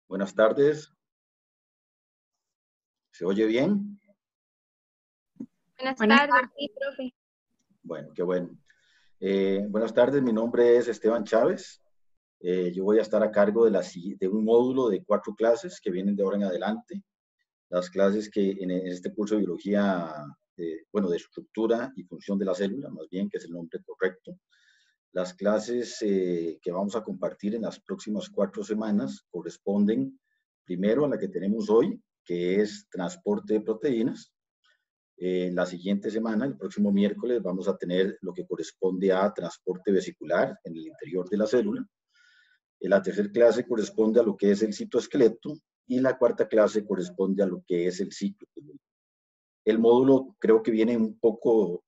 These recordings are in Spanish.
Buenas tardes. ¿Se oye bien? Buenas Buenas tardes, sí, profe. Bueno, qué bueno. Buenas tardes, mi nombre es Esteban Chávez. Yo voy a estar a cargo de un módulo de 4 clases que vienen de ahora en adelante. Las clases que en este curso de biología, bueno, de estructura y función de la célula, más bien, que es el nombre correcto. Las clases que vamos a compartir en las próximas 4 semanas corresponden primero a la que tenemos hoy, que es transporte de proteínas. La siguiente semana, el próximo miércoles, vamos a tener lo que corresponde a transporte vesicular en el interior de la célula. La tercera clase corresponde a lo que es el citoesqueleto y la cuarta clase corresponde a lo que es el ciclo. El módulo creo que viene un poco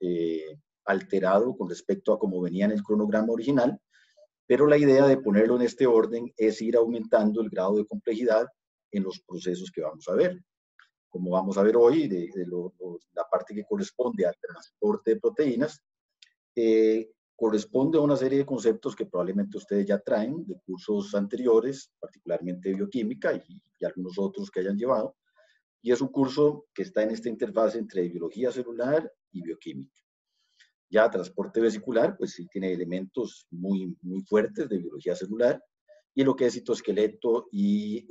alterado con respecto a cómo venía en el cronograma original, pero la idea de ponerlo en este orden es ir aumentando el grado de complejidad en los procesos que vamos a ver. Como vamos a ver hoy, la parte que corresponde al transporte de proteínas, corresponde a una serie de conceptos que probablemente ustedes ya traen de cursos anteriores, particularmente bioquímica y algunos otros que hayan llevado, y es un curso que está en esta interfaz entre biología celular y bioquímica. Ya transporte vesicular, pues sí tiene elementos muy fuertes de biología celular, y lo que es citoesqueleto y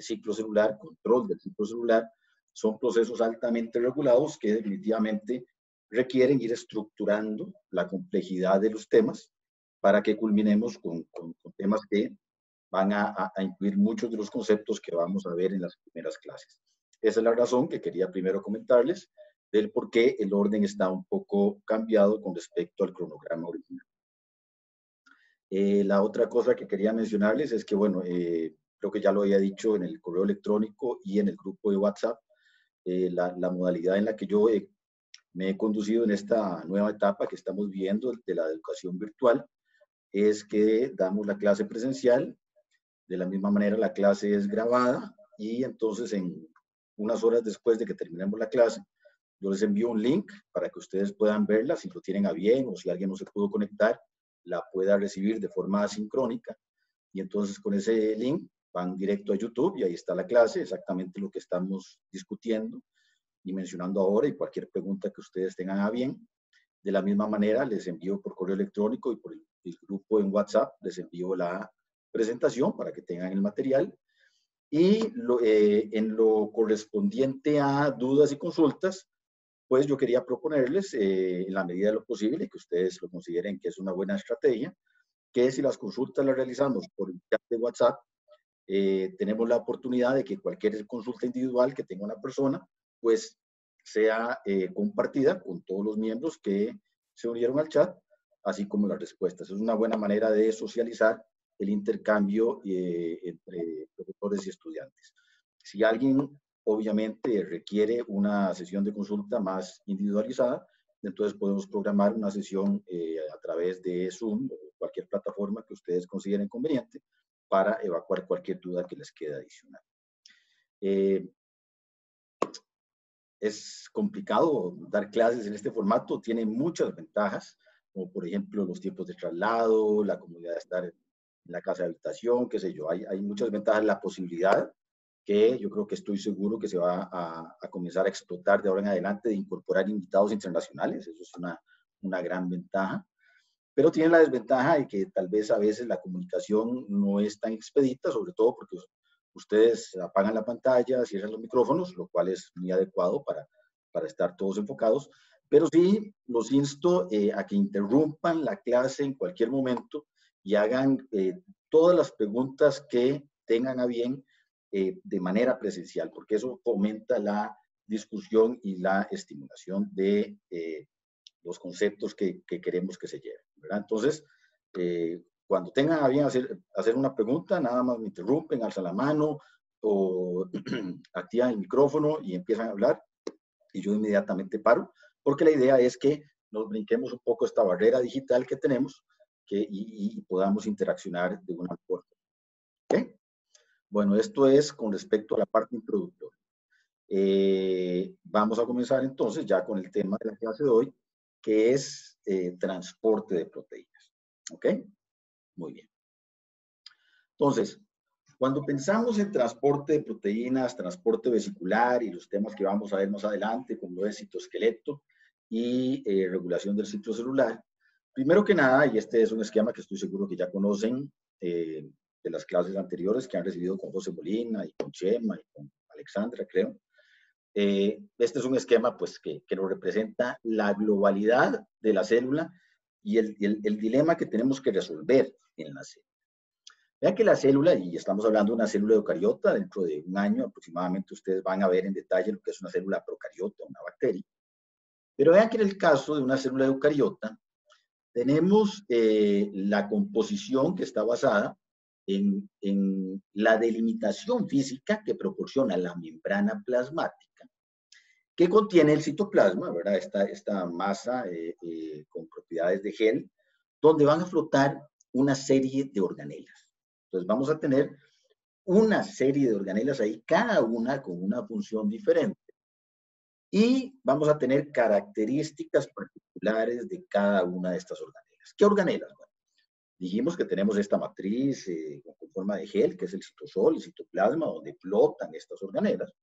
ciclo celular, control del ciclo celular, son procesos altamente regulados que definitivamente requieren ir estructurando la complejidad de los temas para que culminemos con temas que van a incluir muchos de los conceptos que vamos a ver en las primeras clases. Esa es la razón que quería primero comentarles del por qué el orden está un poco cambiado con respecto al cronograma original. La otra cosa que quería mencionarles es que, bueno, creo que ya lo había dicho en el correo electrónico y en el grupo de WhatsApp, la modalidad en la que yo me he conducido en esta nueva etapa que estamos viviendo de la educación virtual es que damos la clase presencial, de la misma manera la clase es grabada y entonces en unas horas después de que terminemos la clase, yo les envío un link para que ustedes puedan verla, si lo tienen a bien o si alguien no se pudo conectar, la pueda recibir de forma asincrónica. Y entonces con ese link van directo a YouTube y ahí está la clase, exactamente lo que estamos discutiendo y mencionando ahora y cualquier pregunta que ustedes tengan a bien. De la misma manera, les envío por correo electrónico y por el grupo en WhatsApp, les envío la presentación para que tengan el material. Y en lo correspondiente a dudas y consultas, pues yo quería proponerles, en la medida de lo posible, que ustedes lo consideren que es una buena estrategia, que si las consultas las realizamos por el chat de WhatsApp, tenemos la oportunidad de que cualquier consulta individual que tenga una persona, pues sea compartida con todos los miembros que se unieron al chat, así como las respuestas. Es una buena manera de socializar el intercambio entre profesores y estudiantes. Si alguien obviamente requiere una sesión de consulta más individualizada, entonces podemos programar una sesión a través de Zoom o cualquier plataforma que ustedes consideren conveniente para evacuar cualquier duda que les quede adicional. Es complicado dar clases en este formato, tiene muchas ventajas, como por ejemplo los tiempos de traslado, la comodidad de estar en la casa de habitación, qué sé yo, hay muchas ventajas, la posibilidad que yo creo que estoy seguro que se va a comenzar a explotar de ahora en adelante de incorporar invitados internacionales, eso es una gran ventaja, pero tiene la desventaja de que tal vez a veces la comunicación no es tan expedita, sobre todo porque ustedes apagan la pantalla, cierran los micrófonos, lo cual es muy adecuado para estar todos enfocados, pero sí los insto a que interrumpan la clase en cualquier momento y hagan todas las preguntas que tengan a bien de manera presencial, porque eso fomenta la discusión y la estimulación de los conceptos que queremos que se lleven, ¿verdad? Entonces, cuando tengan a bien hacer una pregunta, nada más me interrumpen, alzan la mano o activan el micrófono y empiezan a hablar y yo inmediatamente paro, porque la idea es que nos brinquemos un poco esta barrera digital que tenemos y podamos interaccionar de una forma. ¿Okay? Bueno, esto es con respecto a la parte introductoria. Vamos a comenzar entonces ya con el tema de la clase de hoy, que es transporte de proteínas. ¿Ok? Muy bien. Entonces, cuando pensamos en transporte de proteínas, transporte vesicular y los temas que vamos a ver más adelante, como es citoesqueleto y regulación del ciclo celular, primero que nada, y este es un esquema que estoy seguro que ya conocen, de las clases anteriores que han recibido con José Molina y con Chema y con Alexandra, creo. Este es un esquema pues, que nos representa la globalidad de la célula y el dilema que tenemos que resolver en la célula. Vean que la célula, y estamos hablando de una célula eucariota, dentro de un año aproximadamente ustedes van a ver en detalle lo que es una célula procariota, una bacteria. Pero vean que en el caso de una célula eucariota, tenemos la composición que está basada en la delimitación física que proporciona la membrana plasmática, que contiene el citoplasma, ¿verdad? Esta masa con propiedades de gel, donde van a flotar una serie de organelas. Entonces vamos a tener una serie de organelas ahí, cada una con una función diferente. Y vamos a tener características particulares de cada una de estas organelas. ¿Qué organelas? Bueno, dijimos que tenemos esta matriz con forma de gel, que es el citosol, el citoplasma, donde flotan estas organelas.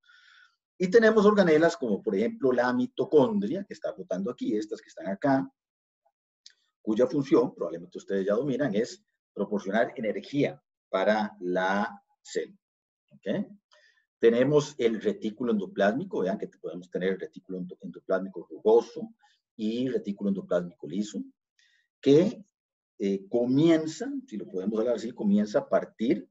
Y tenemos organelas como, por ejemplo, la mitocondria, que está flotando aquí, estas que están acá, cuya función, probablemente ustedes ya dominan, es proporcionar energía para la célula. ¿Okay? Tenemos el retículo endoplásmico, vean que podemos tener el retículo endoplásmico rugoso y retículo endoplásmico liso, que comienza, si lo podemos hablar así, comienza a partir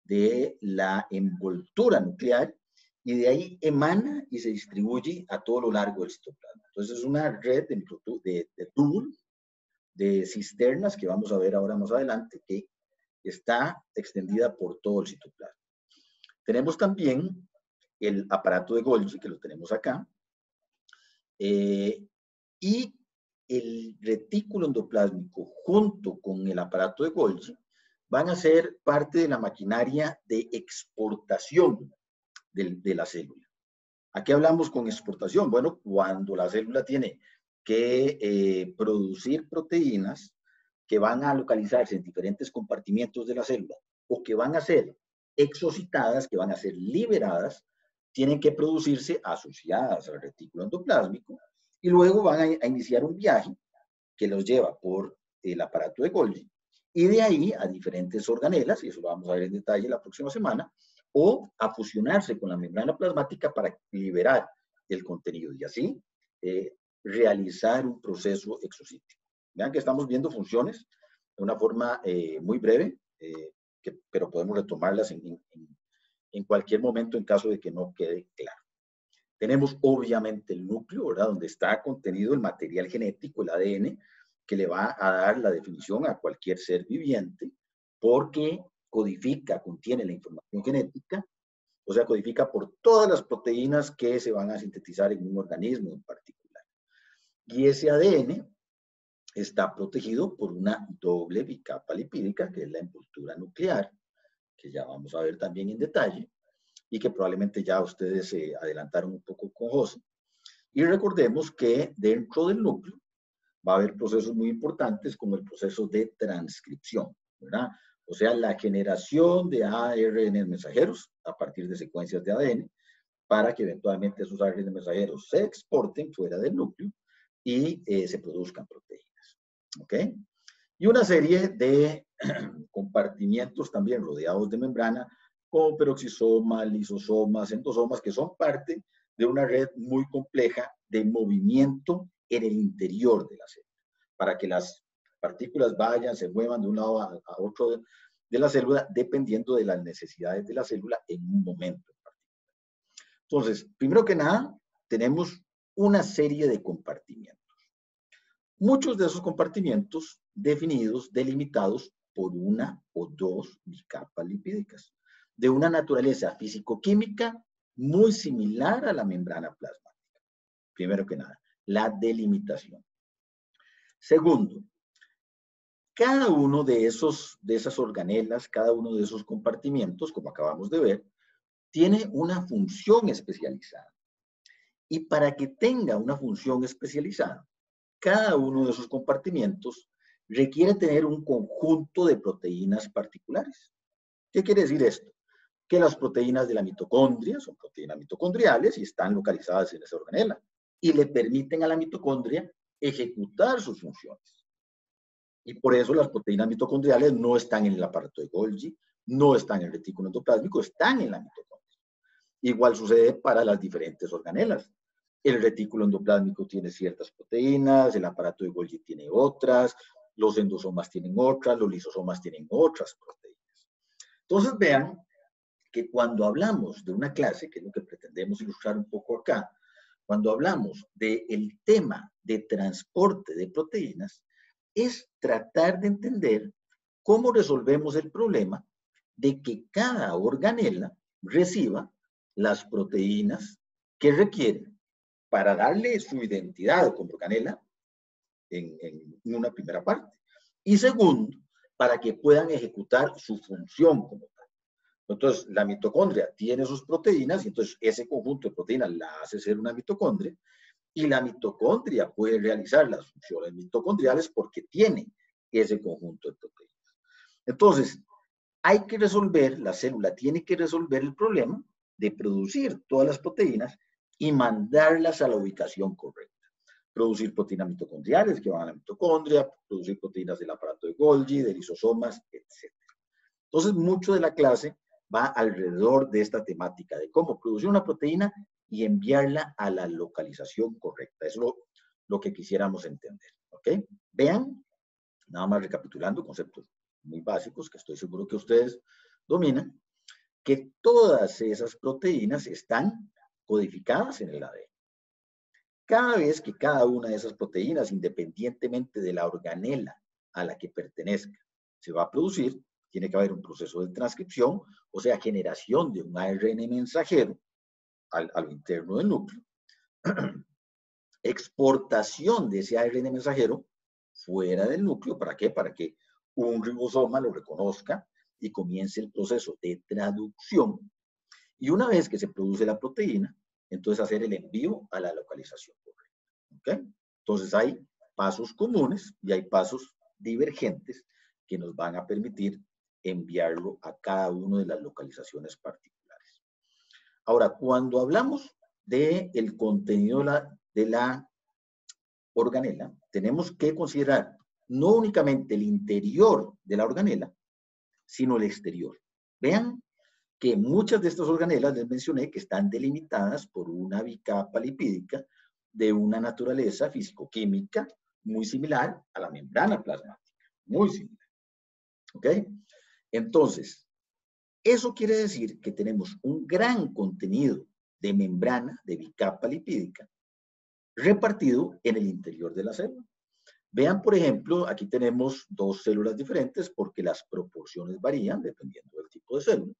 de la envoltura nuclear y de ahí emana y se distribuye a todo lo largo del citoplasma. Entonces es una red de túbulos, de cisternas que vamos a ver ahora más adelante, que está extendida por todo el citoplasma. Tenemos también el aparato de Golgi, que lo tenemos acá, y el retículo endoplásmico junto con el aparato de Golgi van a ser parte de la maquinaria de exportación de la célula. ¿A qué hablamos con exportación? Bueno, cuando la célula tiene que producir proteínas que van a localizarse en diferentes compartimentos de la célula o que van a ser exocitadas, que van a ser liberadas, tienen que producirse asociadas al retículo endoplásmico y luego van a iniciar un viaje que los lleva por el aparato de Golgi y de ahí a diferentes organelas, y eso lo vamos a ver en detalle la próxima semana, o a fusionarse con la membrana plasmática para liberar el contenido y así realizar un proceso exocítico. Vean que estamos viendo funciones de una forma muy breve, pero podemos retomarlas en cualquier momento en caso de que no quede claro. Tenemos obviamente el núcleo, ¿verdad? Donde está contenido el material genético, el ADN, que le va a dar la definición a cualquier ser viviente, porque codifica, contiene la información genética, o sea, codifica por todas las proteínas que se van a sintetizar en un organismo en particular. Y ese ADN está protegido por una doble bicapa lipídica, que es la envoltura nuclear, que ya vamos a ver también en detalle, y que probablemente ya ustedes se adelantaron un poco con José. Y recordemos que dentro del núcleo va a haber procesos muy importantes como el proceso de transcripción, ¿verdad? O sea, la generación de ARN mensajeros a partir de secuencias de ADN para que eventualmente esos ARN mensajeros se exporten fuera del núcleo y se produzcan proteínas. ¿Ok? Y una serie de compartimientos también rodeados de membrana, como peroxisomas, lisosomas, endosomas, que son parte de una red muy compleja de movimiento en el interior de la célula, para que las partículas vayan, se muevan de un lado a otro de la célula, dependiendo de las necesidades de la célula en un momento en particular. Entonces, primero que nada, tenemos una serie de compartimientos. Muchos de esos compartimientos definidos, delimitados por una o dos bicapas lipídicas, de una naturaleza físico-química muy similar a la membrana plasmática. Primero que nada, la delimitación. Segundo, cada uno de esas organelas, cada uno de esos compartimientos, como acabamos de ver, tiene una función especializada. Y para que tenga una función especializada, cada uno de esos compartimientos requiere tener un conjunto de proteínas particulares. ¿Qué quiere decir esto? Que las proteínas de la mitocondria son proteínas mitocondriales y están localizadas en esa organela y le permiten a la mitocondria ejecutar sus funciones. Y por eso las proteínas mitocondriales no están en el aparato de Golgi, no están en el retículo endoplásmico, están en la mitocondria. Igual sucede para las diferentes organelas. El retículo endoplásmico tiene ciertas proteínas, el aparato de Golgi tiene otras, los endosomas tienen otras, los lisosomas tienen otras proteínas. Entonces vean que cuando hablamos de una clase, que es lo que pretendemos ilustrar un poco acá, cuando hablamos del tema de transporte de proteínas, es tratar de entender cómo resolvemos el problema de que cada organela reciba las proteínas que requiere para darle su identidad como organela en una primera parte. Y segundo, para que puedan ejecutar su función como tal. Entonces, la mitocondria tiene sus proteínas y entonces ese conjunto de proteínas la hace ser una mitocondria y la mitocondria puede realizar las funciones mitocondriales porque tiene ese conjunto de proteínas. Entonces, hay que resolver, la célula tiene que resolver el problema de producir todas las proteínas y mandarlas a la ubicación correcta. Producir proteínas mitocondriales que van a la mitocondria, producir proteínas del aparato de Golgi, de lisosomas, etc. Entonces, mucho de la clase va alrededor de esta temática de cómo producir una proteína y enviarla a la localización correcta. Eso es lo que quisiéramos entender. ¿Ok? Vean, nada más recapitulando conceptos muy básicos que estoy seguro que ustedes dominan, que todas esas proteínas están codificadas en el ADN. Cada vez que cada una de esas proteínas, independientemente de la organela a la que pertenezca, se va a producir, tiene que haber un proceso de transcripción, o sea, generación de un ARN mensajero a lo interno del núcleo, exportación de ese ARN mensajero fuera del núcleo, ¿para qué? Para que un ribosoma lo reconozca y comience el proceso de traducción. Y una vez que se produce la proteína, entonces hacer el envío a la localización correcta. ¿Ok? Entonces hay pasos comunes y hay pasos divergentes que nos van a permitir enviarlo a cada una de las localizaciones particulares. Ahora, cuando hablamos del contenido de la organela, tenemos que considerar no únicamente el interior de la organela, sino el exterior. Vean que muchas de estas organelas les mencioné que están delimitadas por una bicapa lipídica de una naturaleza físico-química muy similar a la membrana plasmática, muy similar. ¿Ok? Entonces, eso quiere decir que tenemos un gran contenido de membrana, de bicapa lipídica, repartido en el interior de la célula. Vean, por ejemplo, aquí tenemos dos células diferentes porque las proporciones varían dependiendo del tipo de célula,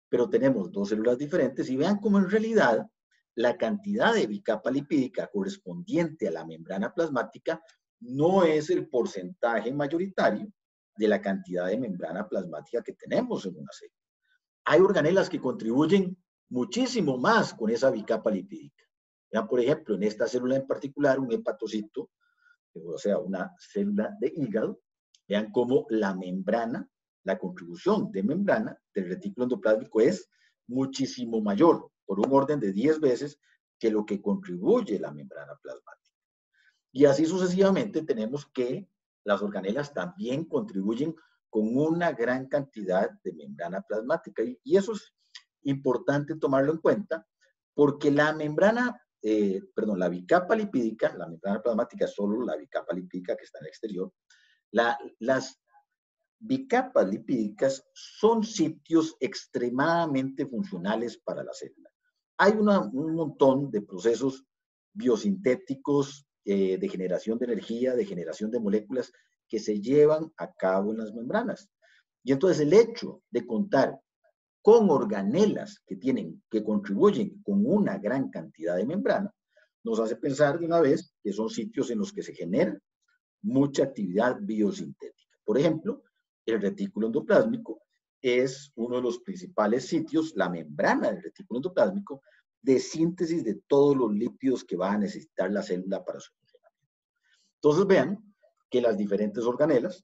pero tenemos dos células diferentes y vean cómo en realidad la cantidad de bicapa lipídica correspondiente a la membrana plasmática no es el porcentaje mayoritario de la cantidad de membrana plasmática que tenemos en una célula. Hay organelas que contribuyen muchísimo más con esa bicapa lipídica. Vean, por ejemplo, en esta célula en particular, un hepatocito, o sea, una célula de hígado, vean cómo la membrana, la contribución de membrana del retículo endoplásmico es muchísimo mayor, por un orden de 10 veces que lo que contribuye la membrana plasmática. Y así sucesivamente tenemos que las organelas también contribuyen con una gran cantidad de membrana plasmática. Y eso es importante tomarlo en cuenta porque la membrana, la bicapa lipídica, la membrana plasmática es solo la bicapa lipídica que está en el exterior. Las bicapas lipídicas son sitios extremadamente funcionales para la célula. Hay un montón de procesos biosintéticos de generación de energía, de generación de moléculas que se llevan a cabo en las membranas. Y entonces el hecho de contar con organelas que contribuyen con una gran cantidad de membrana, nos hace pensar de una vez que son sitios en los que se genera mucha actividad biosintética. Por ejemplo, el retículo endoplásmico es uno de los principales sitios, la membrana del retículo endoplásmico, de síntesis de todos los lípidos que va a necesitar la célula para su funcionamiento. Entonces vean que las diferentes organelas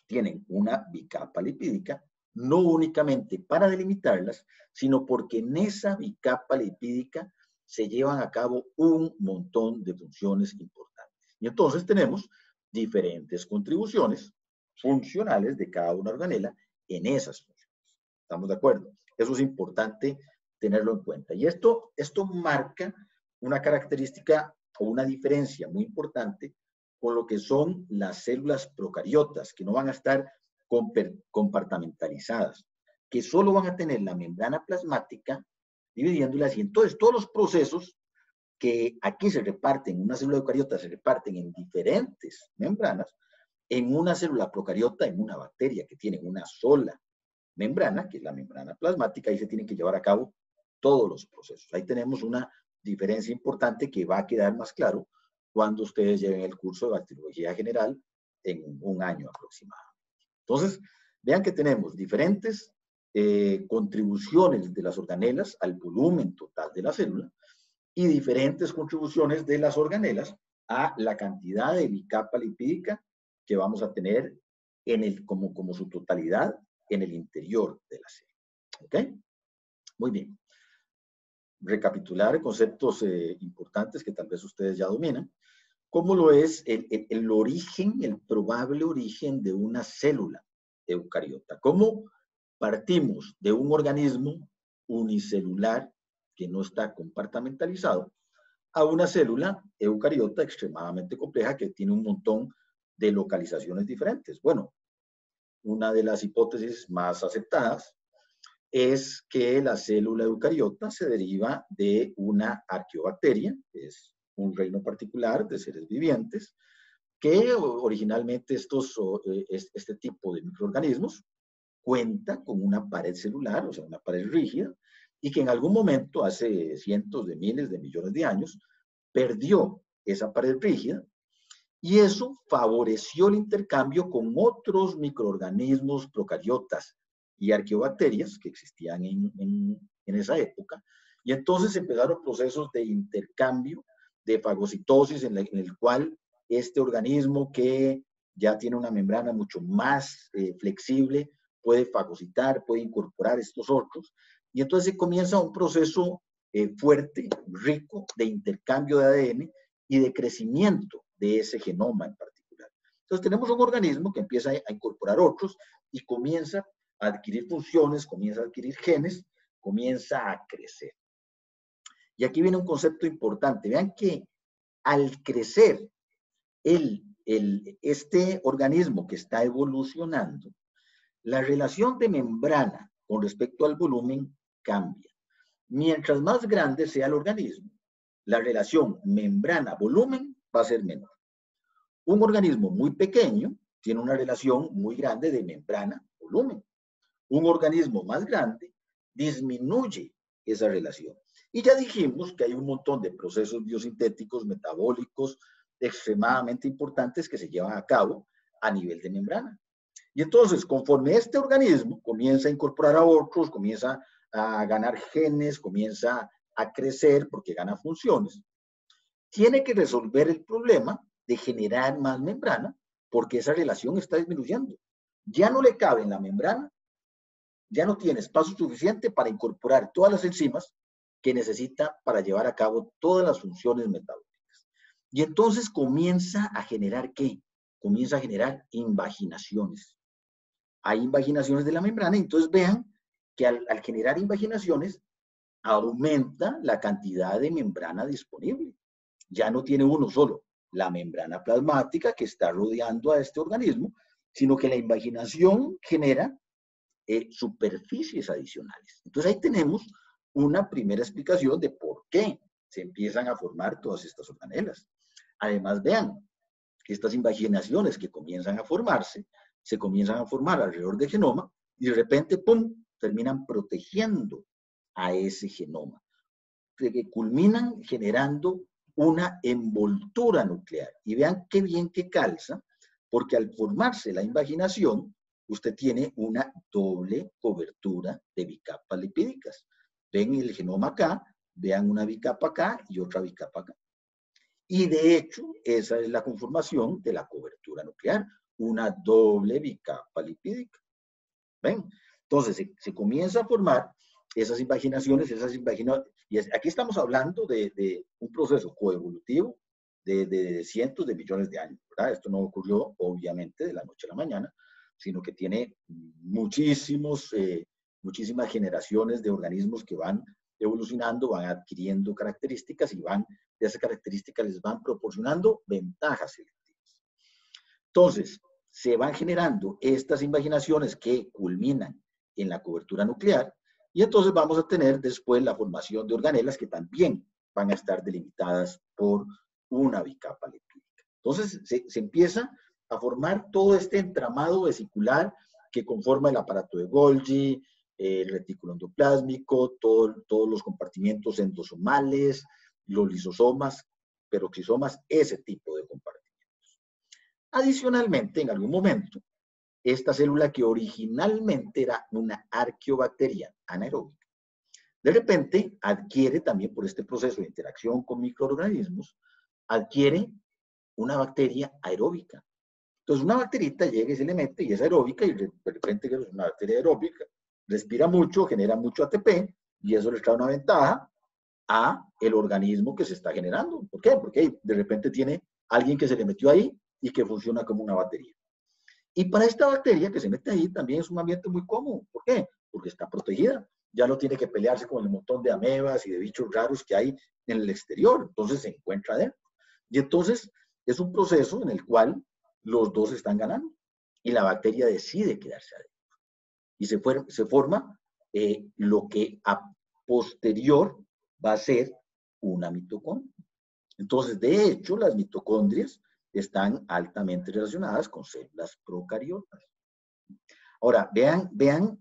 tienen una bicapa lipídica, no únicamente para delimitarlas, sino porque en esa bicapa lipídica se llevan a cabo un montón de funciones importantes. Y entonces tenemos diferentes contribuciones funcionales de cada una organela en esas funciones. ¿Estamos de acuerdo? Eso es importante tenerlo en cuenta. Y esto marca una característica o una diferencia muy importante con lo que son las células procariotas, que no van a estar compartimentalizadas, que solo van a tener la membrana plasmática dividiéndolas, y entonces todos los procesos que aquí se reparten, una célula eucariota se reparten en diferentes membranas, en una célula procariota, en una bacteria que tiene una sola membrana, que es la membrana plasmática, ahí se tienen que llevar a cabo todos los procesos. Ahí tenemos una diferencia importante que va a quedar más claro cuando ustedes lleven el curso de bacteriología general en un año aproximadamente. Entonces, vean que tenemos diferentes contribuciones de las organelas al volumen total de la célula y diferentes contribuciones de las organelas a la cantidad de bicapa lipídica que vamos a tener como su totalidad en el interior de la célula. ¿Ok? Muy bien. Recapitular conceptos importantes que tal vez ustedes ya dominan, como lo es el origen, el probable origen de una célula eucariota. ¿Cómo partimos de un organismo unicelular que no está compartimentalizado a una célula eucariota extremadamente compleja que tiene un montón de localizaciones diferentes? Bueno, una de las hipótesis más aceptadas es que la célula eucariota se deriva de una arqueobacteria, que es un reino particular de seres vivientes, que originalmente este tipo de microorganismos cuenta con una pared celular, o sea, una pared rígida, y que en algún momento, hace cientos de miles de millones de años, perdió esa pared rígida, y eso favoreció el intercambio con otros microorganismos procariotas y arqueobacterias que existían en esa época, y entonces empezaron procesos de intercambio, de fagocitosis, en el cual este organismo que ya tiene una membrana mucho más flexible, puede fagocitar, puede incorporar estos otros, y entonces comienza un proceso fuerte, rico, de intercambio de ADN y de crecimiento de ese genoma en particular. Entonces tenemos un organismo que empieza a incorporar otros y comienza a adquirir funciones, comienza a adquirir genes, comienza a crecer. Y aquí viene un concepto importante. Vean que al crecer este organismo que está evolucionando, la relación de membrana con respecto al volumen cambia. Mientras más grande sea el organismo, la relación membrana-volumen va a ser menor. Un organismo muy pequeño tiene una relación muy grande de membrana-volumen. Un organismo más grande disminuye esa relación. Y ya dijimos que hay un montón de procesos biosintéticos, metabólicos, extremadamente importantes que se llevan a cabo a nivel de membrana. Y entonces, conforme este organismo comienza a incorporar a otros, comienza a ganar genes, comienza a crecer porque gana funciones, tiene que resolver el problema de generar más membrana porque esa relación está disminuyendo. Ya no le cabe en la membrana, ya no tiene espacio suficiente para incorporar todas las enzimas que necesita para llevar a cabo todas las funciones metabólicas. Y entonces comienza a generar ¿qué? Comienza a generar invaginaciones. Hay invaginaciones de la membrana, y entonces vean que al generar invaginaciones aumenta la cantidad de membrana disponible. Ya no tiene uno solo la membrana plasmática que está rodeando a este organismo, sino que la invaginación genera superficies adicionales. Entonces ahí tenemos una primera explicación de por qué se empiezan a formar todas estas organelas. Además, vean que estas invaginaciones que comienzan a formarse, se comienzan a formar alrededor del genoma y de repente, ¡pum!, terminan protegiendo a ese genoma, que culminan generando una envoltura nuclear. Y vean qué bien que calza, porque al formarse la invaginación, usted tiene una doble cobertura de bicapas lipídicas. Ven el genoma acá, vean una bicapa acá y otra bicapa acá. Y de hecho, esa es la conformación de la cobertura nuclear, una doble bicapa lipídica. ¿Ven? Entonces, se comienza a formar esas invaginaciones, y aquí estamos hablando de un proceso coevolutivo de cientos de millones de años, ¿verdad? Esto no ocurrió, obviamente, de la noche a la mañana, sino que tiene muchísimas generaciones de organismos que van evolucionando, van adquiriendo características y de esas características les van proporcionando ventajas selectivas. Entonces, se van generando estas invaginaciones que culminan en la cobertura nuclear y entonces vamos a tener después la formación de organelas que también van a estar delimitadas por una bicapa lipídica. Entonces, se empieza a formar todo este entramado vesicular que conforma el aparato de Golgi, el retículo endoplásmico, todos los compartimientos endosomales, los lisosomas, peroxisomas, ese tipo de compartimentos. Adicionalmente, en algún momento, esta célula que originalmente era una arqueobacteria anaeróbica, de repente adquiere también por este proceso de interacción con microorganismos, adquiere una bacteria aeróbica. Entonces una bacterita llega y se le mete y es aeróbica y de repente es una bacteria aeróbica, respira mucho, genera mucho ATP y eso le trae una ventaja a el organismo que se está generando. ¿Por qué? Porque de repente tiene alguien que se le metió ahí y que funciona como una batería. Y para esta bacteria que se mete ahí también es un ambiente muy cómodo. ¿Por qué? Porque está protegida. Ya no tiene que pelearse con el montón de amebas y de bichos raros que hay en el exterior. Entonces se encuentra adentro. Y entonces es un proceso en el cual los dos están ganando y la bacteria decide quedarse adentro. Y se forma lo que a posterior va a ser una mitocondria. Entonces, de hecho, las mitocondrias están altamente relacionadas con células procariotas. Ahora, vean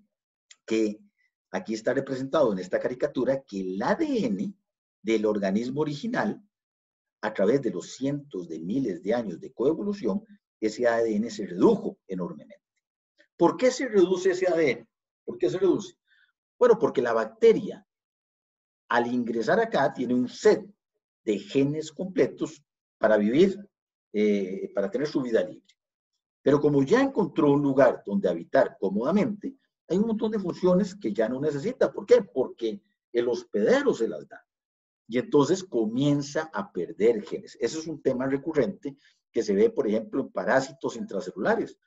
que aquí está representado en esta caricatura que el ADN del organismo original, a través de los cientos de miles de años de coevolución, ese ADN se redujo enormemente. ¿Por qué se reduce ese ADN? ¿Por qué se reduce? Bueno, porque la bacteria, al ingresar acá, tiene un set de genes completos para vivir, para tener su vida libre. Pero como ya encontró un lugar donde habitar cómodamente, hay un montón de funciones que ya no necesita. ¿Por qué? Porque el hospedero se las da. Y entonces comienza a perder genes. Ese es un tema recurrente que se ve, por ejemplo, en parásitos intracelulares,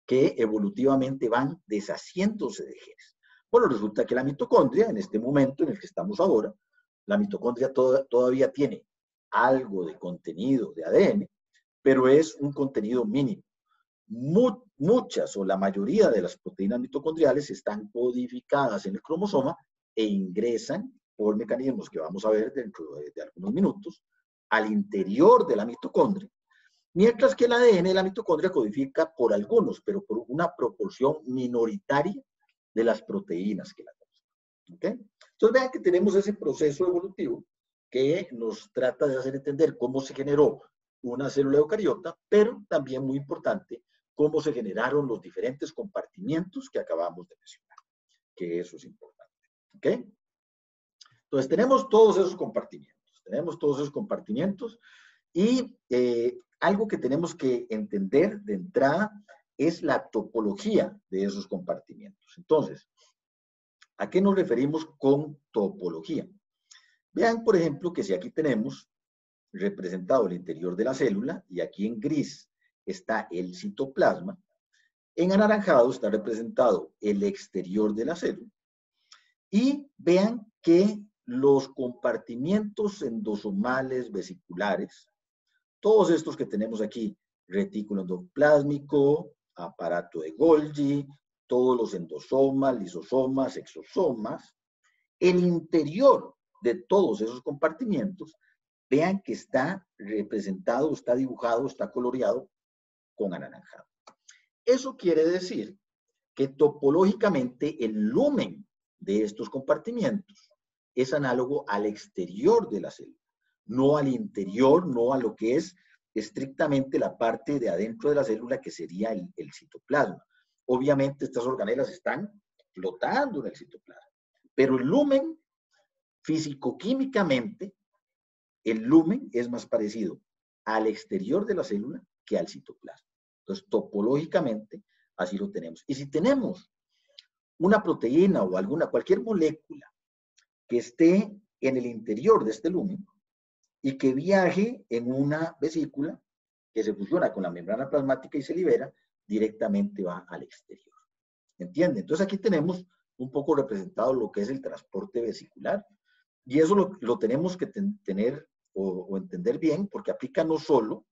que evolutivamente van deshaciéndose de genes. Bueno, resulta que la mitocondria, en este momento en el que estamos ahora, la mitocondria todavía tiene algo de contenido de ADN, pero es un contenido mínimo. Muchas o la mayoría de las proteínas mitocondriales están codificadas en el cromosoma e ingresan por mecanismos que vamos a ver dentro de algunos minutos al interior de la mitocondria, mientras que el ADN de la mitocondria codifica por algunos, pero por una proporción minoritaria de las proteínas que la conforman. ¿Okay? Entonces vean que tenemos ese proceso evolutivo que nos trata de hacer entender cómo se generó una célula eucariota, pero también muy importante, cómo se generaron los diferentes compartimientos que acabamos de mencionar, que eso es importante. ¿Ok? Entonces tenemos todos esos compartimientos, y algo que tenemos que entender de entrada es la topología de esos compartimientos. Entonces, ¿a qué nos referimos con topología? Vean, por ejemplo, que si aquí tenemos representado el interior de la célula y aquí en gris está el citoplasma, en anaranjado está representado el exterior de la célula y vean que los compartimientos endosomales vesiculares, todos estos que tenemos aquí, retículo endoplásmico, aparato de Golgi, todos los endosomas, lisosomas, exosomas, el interior de todos esos compartimientos, vean que está representado, está dibujado, está coloreado con anaranjado. Eso quiere decir que topológicamente el lumen de estos compartimientos es análogo al exterior de la célula, no al interior, no a lo que es estrictamente la parte de adentro de la célula que sería el citoplasma. Obviamente estas organelas están flotando en el citoplasma, pero el lumen físico-químicamente, el lumen es más parecido al exterior de la célula que al citoplasma. Entonces, topológicamente, así lo tenemos. Y si tenemos una proteína o cualquier molécula que esté en el interior de este lumen y que viaje en una vesícula que se fusiona con la membrana plasmática y se libera, directamente va al exterior. ¿Entiende? Entonces aquí tenemos un poco representado lo que es el transporte vesicular. Y eso lo tenemos que tener o entender bien, porque aplica no solo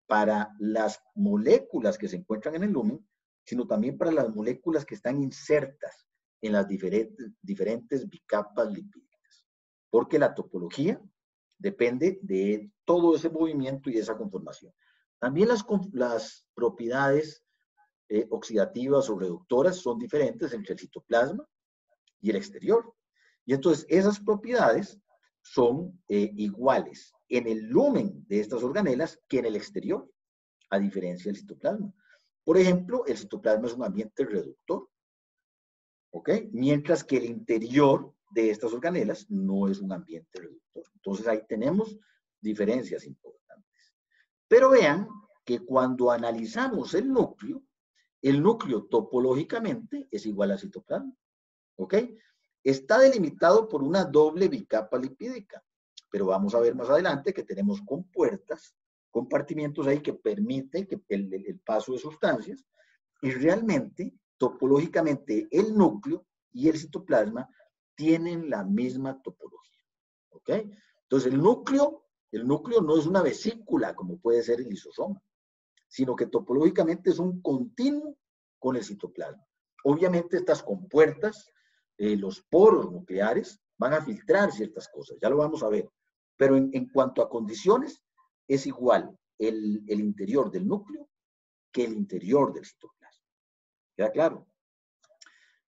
para las moléculas que se encuentran en el lumen, sino también para las moléculas que están insertas en las diferentes bicapas lipídicas. Porque la topología depende de todo ese movimiento y esa conformación. También las propiedades oxidativas o reductoras son diferentes entre el citoplasma y el exterior. Y entonces esas propiedades son iguales en el lumen de estas organelas que en el exterior, a diferencia del citoplasma. Por ejemplo, el citoplasma es un ambiente reductor, ¿ok? Mientras que el interior de estas organelas no es un ambiente reductor. Entonces ahí tenemos diferencias importantes. Pero vean que cuando analizamos el núcleo topológicamente es igual al citoplasma, ¿ok? Está delimitado por una doble bicapa lipídica, pero vamos a ver más adelante que tenemos compuertas, compartimientos ahí que permiten que el paso de sustancias, y realmente, topológicamente, el núcleo y el citoplasma tienen la misma topología, ¿ok? Entonces, el núcleo no es una vesícula como puede ser el lisosoma, sino que topológicamente es un continuo con el citoplasma. Obviamente estas compuertas, los poros nucleares, van a filtrar ciertas cosas, ya lo vamos a ver. Pero en cuanto a condiciones, es igual el interior del núcleo que el interior del citoplasma. ¿Queda claro?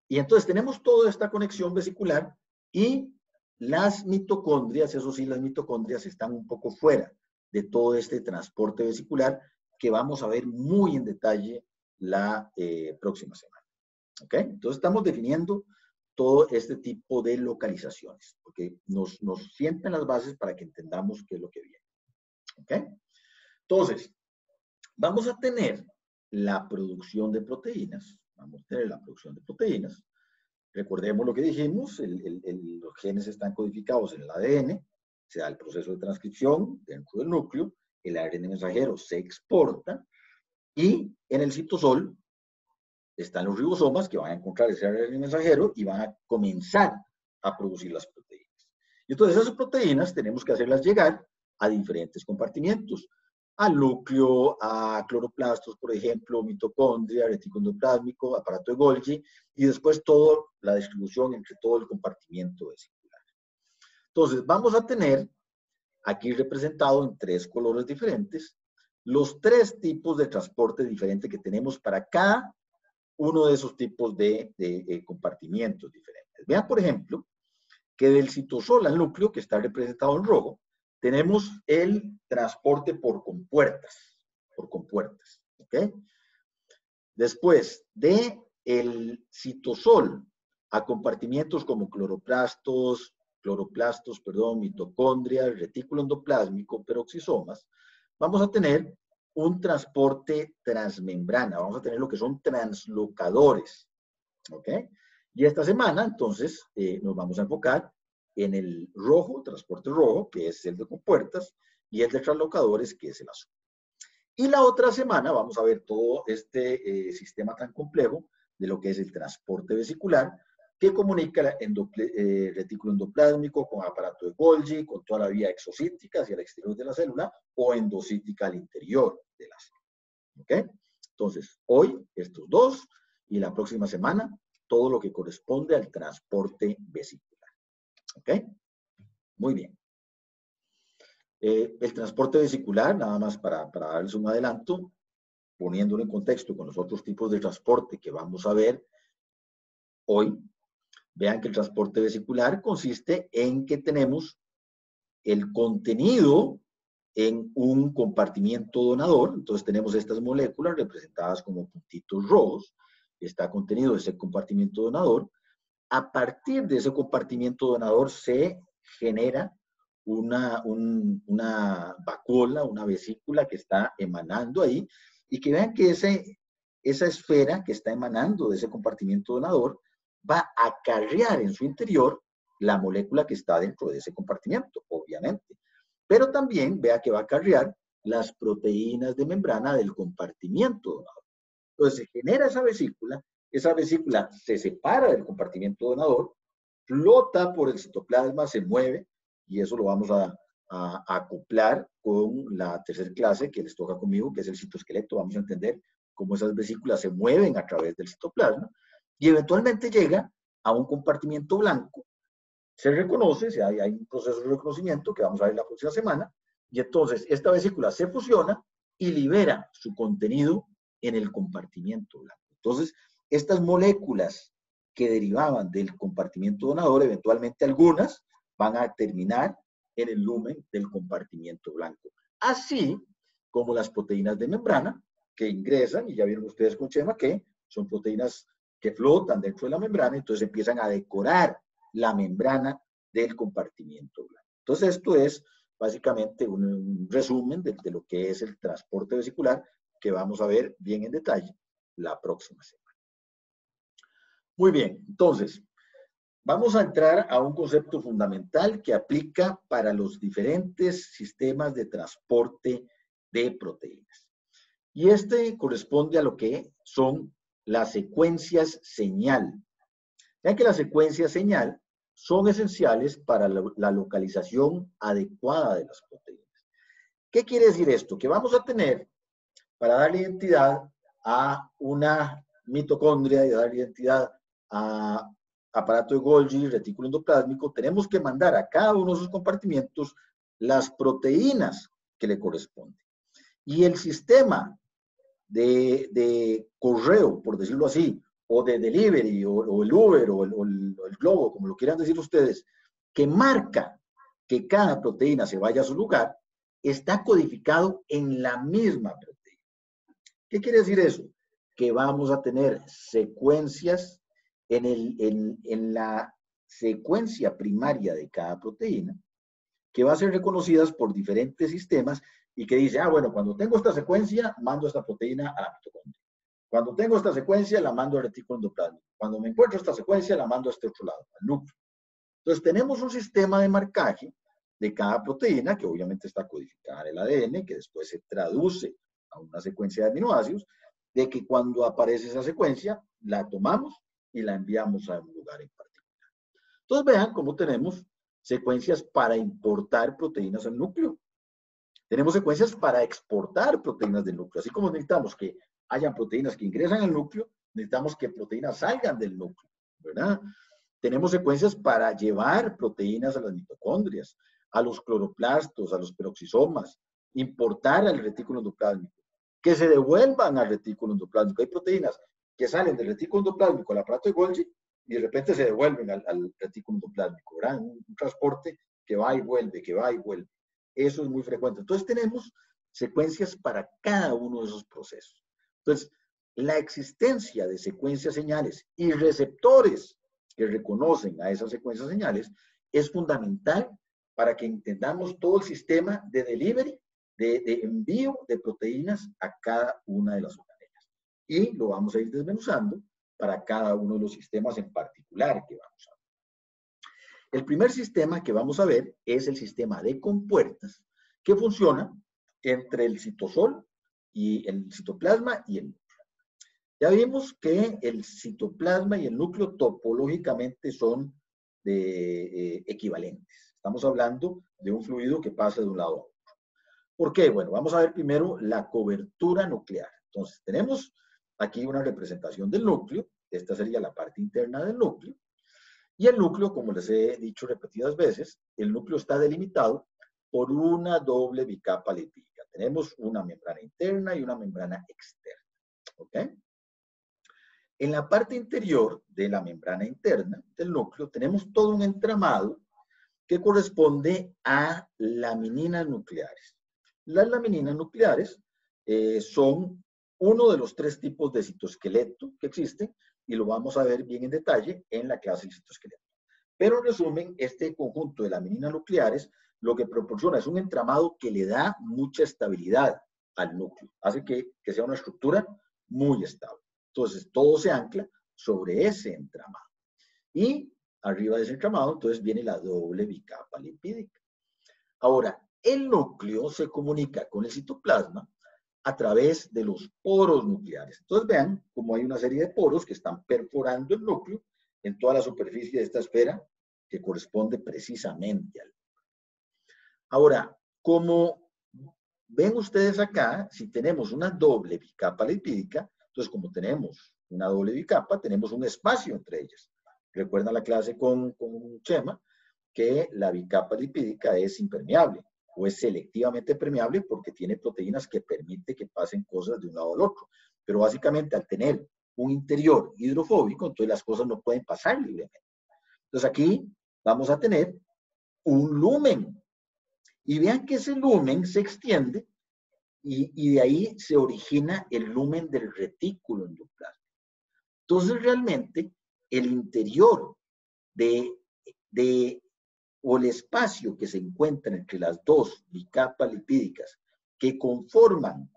Y entonces tenemos toda esta conexión vesicular y las mitocondrias, eso sí, las mitocondrias están un poco fuera de todo este transporte vesicular que vamos a ver muy en detalle la próxima semana. ¿Ok? Entonces estamos definiendo todo este tipo de localizaciones, porque nos sientan las bases para que entendamos qué es lo que viene. ¿Ok? Entonces, vamos a tener la producción de proteínas. Vamos a tener la producción de proteínas. Recordemos lo que dijimos, los genes están codificados en el ADN, se da el proceso de transcripción dentro del núcleo, el ARN mensajero se exporta y en el citosol están los ribosomas que van a encontrar ese ARN mensajero y van a comenzar a producir las proteínas. Y entonces esas proteínas tenemos que hacerlas llegar a diferentes compartimientos, al núcleo, a cloroplastos, por ejemplo, mitocondria, retículo endoplásmico, aparato de Golgi, y después toda la distribución entre todo el compartimiento vesicular. Entonces, vamos a tener aquí representado en 3 colores diferentes los 3 tipos de transporte diferente que tenemos para cada uno de esos tipos de compartimientos diferentes. Vean, por ejemplo, que del citosol al núcleo, que está representado en rojo, tenemos el transporte por compuertas, ¿ok? Después, de el citosol a compartimientos como cloroplastos, mitocondria, retículo endoplásmico, peroxisomas, vamos a tener un transporte transmembrana, vamos a tener lo que son translocadores, ¿ok? Y esta semana, entonces, nos vamos a enfocar en el rojo, transporte rojo, que es el de compuertas, y el de translocadores, que es el azul. Y la otra semana vamos a ver todo este sistema tan complejo de lo que es el transporte vesicular, que comunica el retículo endoplásmico con aparato de Golgi, con toda la vía exocítica hacia el exterior de la célula, o endocítica al interior de la célula. ¿Ok? Entonces, hoy estos 2, y la próxima semana todo lo que corresponde al transporte vesicular. ¿Ok? Muy bien. El transporte vesicular, nada más para darles un adelanto, poniéndolo en contexto con los otros tipos de transporte que vamos a ver hoy, vean que el transporte vesicular consiste en que tenemos el contenido en un compartimiento donador. Entonces tenemos estas moléculas representadas como puntitos rojos, está contenido ese compartimiento donador. A partir de ese compartimiento donador se genera una vacuola, una vesícula que está emanando ahí, y que vean que esa esfera que está emanando de ese compartimiento donador va a acarrear en su interior la molécula que está dentro de ese compartimiento, obviamente. Pero también vea que va a acarrear las proteínas de membrana del compartimiento donador. Entonces se genera esa vesícula se separa del compartimiento donador, flota por el citoplasma, se mueve, y eso lo vamos a acoplar con la tercera clase que les toca conmigo, que es el citoesqueleto. Vamos a entender cómo esas vesículas se mueven a través del citoplasma, y eventualmente llega a un compartimiento blanco. Se reconoce, hay un proceso de reconocimiento que vamos a ver la próxima semana, y entonces esta vesícula se fusiona y libera su contenido en el compartimiento blanco. Entonces, estas moléculas que derivaban del compartimiento donador, eventualmente algunas van a terminar en el lumen del compartimiento blanco. Así como las proteínas de membrana que ingresan, y ya vieron ustedes con Chema que son proteínas que flotan dentro de la membrana, entonces empiezan a decorar la membrana del compartimiento blanco. Entonces esto es básicamente un resumen de lo que es el transporte vesicular, que vamos a ver bien en detalle la próxima semana. Muy bien, entonces, vamos a entrar a un concepto fundamental que aplica para los diferentes sistemas de transporte de proteínas. Y este corresponde a lo que son las secuencias señal. Vean que las secuencias señal son esenciales para la localización adecuada de las proteínas. ¿Qué quiere decir esto? Que vamos a tener, para darle identidad a una mitocondria y darle identidad a aparato de Golgi, retículo endoplásmico, tenemos que mandar a cada uno de esos compartimientos las proteínas que le corresponden. Y el sistema de correo, por decirlo así, o de delivery, o el Uber, o el Globo, como lo quieran decir ustedes, que marca que cada proteína se vaya a su lugar, está codificado en la misma proteína. ¿Qué quiere decir eso? Que vamos a tener secuencias en la secuencia primaria de cada proteína, que va a ser reconocidas por diferentes sistemas y que dice, bueno, cuando tengo esta secuencia, mando esta proteína a la mitocondria. Cuando tengo esta secuencia, la mando al retículo endoplásmico. Cuando me encuentro esta secuencia, la mando a este otro lado, al núcleo. Entonces, tenemos un sistema de marcaje de cada proteína, que obviamente está codificada en el ADN, que después se traduce a una secuencia de aminoácidos, de que cuando aparece esa secuencia, la tomamos y la enviamos a un lugar en particular. Entonces, vean cómo tenemos secuencias para importar proteínas al núcleo. Tenemos secuencias para exportar proteínas del núcleo. Así como necesitamos que hayan proteínas que ingresan al núcleo, necesitamos que proteínas salgan del núcleo, ¿verdad? Tenemos secuencias para llevar proteínas a las mitocondrias, a los cloroplastos, a los peroxisomas, importar al retículo endoplásmico, que se devuelvan al retículo endoplásmico. Hay proteínas que salen del retículo endoplásmico al aparato de Golgi y de repente se devuelven al retículo endoplásmico, ¿verdad? Un transporte que va y vuelve, que va y vuelve. Eso es muy frecuente. Entonces tenemos secuencias para cada uno de esos procesos. Entonces, la existencia de secuencias señales y receptores que reconocen a esas secuencias señales es fundamental para que entendamos todo el sistema de delivery, de envío de proteínas a cada una de las organelas. Y lo vamos a ir desmenuzando para cada uno de los sistemas en particular que vamos a ver. El primer sistema que vamos a ver es el sistema de compuertas, que funciona entre el citosol y el citoplasma y el núcleo. Ya vimos que el citoplasma y el núcleo topológicamente son equivalentes. Estamos hablando de un fluido que pasa de un lado a otro. ¿Por qué? Bueno, vamos a ver primero la cobertura nuclear. Entonces, tenemos aquí una representación del núcleo. Esta sería la parte interna del núcleo. Y el núcleo, como les he dicho repetidas veces, el núcleo está delimitado por una doble bicapa lipídica. Tenemos una membrana interna y una membrana externa. ¿Ok? En la parte interior de la membrana interna del núcleo tenemos todo un entramado que corresponde a lamininas nucleares. Las lamininas nucleares son uno de los 3 tipos de citoesqueleto que existen y lo vamos a ver bien en detalle en la clase de citoesqueleto. Pero en resumen, este conjunto de lamininas nucleares lo que proporciona es un entramado que le da mucha estabilidad al núcleo, hace que sea una estructura muy estable. Entonces, todo se ancla sobre ese entramado. Y arriba de ese entramado, entonces, viene la doble bicapa lipídica. Ahora, el núcleo se comunica con el citoplasma a través de los poros nucleares. Entonces vean cómo hay una serie de poros que están perforando el núcleo en toda la superficie de esta esfera que corresponde precisamente al núcleo. Ahora, como ven ustedes acá, si tenemos una doble bicapa lipídica, entonces como tenemos una doble bicapa, tenemos un espacio entre ellas. Recuerdan la clase con Chema, que la bicapa lipídica es impermeable o es selectivamente permeable porque tiene proteínas que permiten que pasen cosas de un lado al otro. Pero básicamente al tener un interior hidrofóbico, entonces las cosas no pueden pasar libremente. Entonces aquí vamos a tener un lumen. Y vean que ese lumen se extiende y de ahí se origina el lumen del retículo endoplasmático. Entonces realmente el interior o el espacio que se encuentra entre las dos bicapas lipídicas que conforman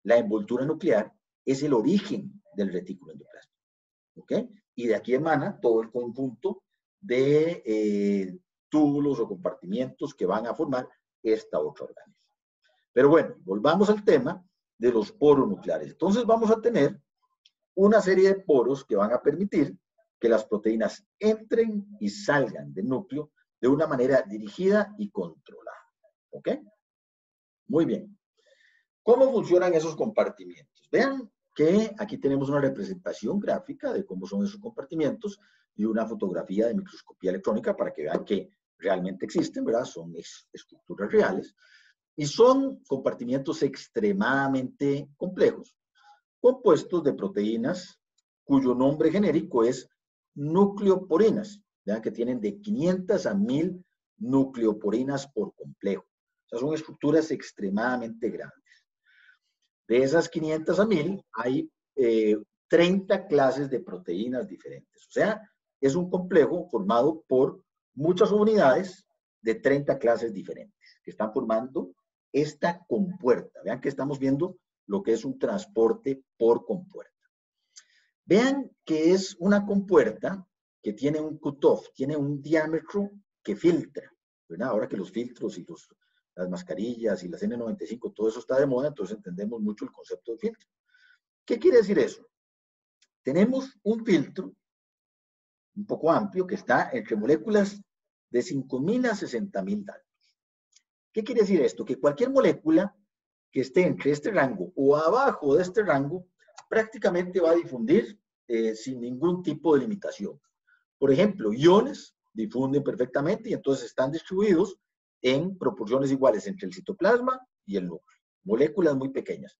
la envoltura nuclear es el origen del retículo endoplasmático. ¿Ok? Y de aquí emana todo el conjunto de túbulos o compartimientos que van a formar esta otra organismo. Pero bueno, volvamos al tema de los poros nucleares. Entonces vamos a tener una serie de poros que van a permitir que las proteínas entren y salgan del núcleo de una manera dirigida y controlada. ¿Ok? Muy bien. ¿Cómo funcionan esos compartimientos? Vean que aquí tenemos una representación gráfica de cómo son esos compartimientos y una fotografía de microscopía electrónica para que vean que realmente existen, ¿verdad? Son estructuras reales y son compartimientos extremadamente complejos, compuestos de proteínas cuyo nombre genérico es nucleoporinas, ¿verdad? Que tienen de 500 a 1000 nucleoporinas por complejo. O sea, son estructuras extremadamente grandes. De esas 500 a 1000 hay 30 clases de proteínas diferentes. O sea, es un complejo formado por muchas unidades de 30 clases diferentes que están formando esta compuerta. Vean que estamos viendo lo que es un transporte por compuerta. Vean que es una compuerta que tiene un cutoff, tiene un diámetro que filtra, ¿verdad? Ahora que los filtros y las mascarillas y las N95, todo eso está de moda, entonces entendemos mucho el concepto de filtro. ¿Qué quiere decir eso? Tenemos un filtro un poco amplio que está entre moléculas de 5.000 a 60.000 datos. ¿Qué quiere decir esto? Que cualquier molécula que esté entre este rango o abajo de este rango prácticamente va a difundir sin ningún tipo de limitación. Por ejemplo, iones difunden perfectamente y entonces están distribuidos en proporciones iguales entre el citoplasma y el núcleo. Moléculas muy pequeñas.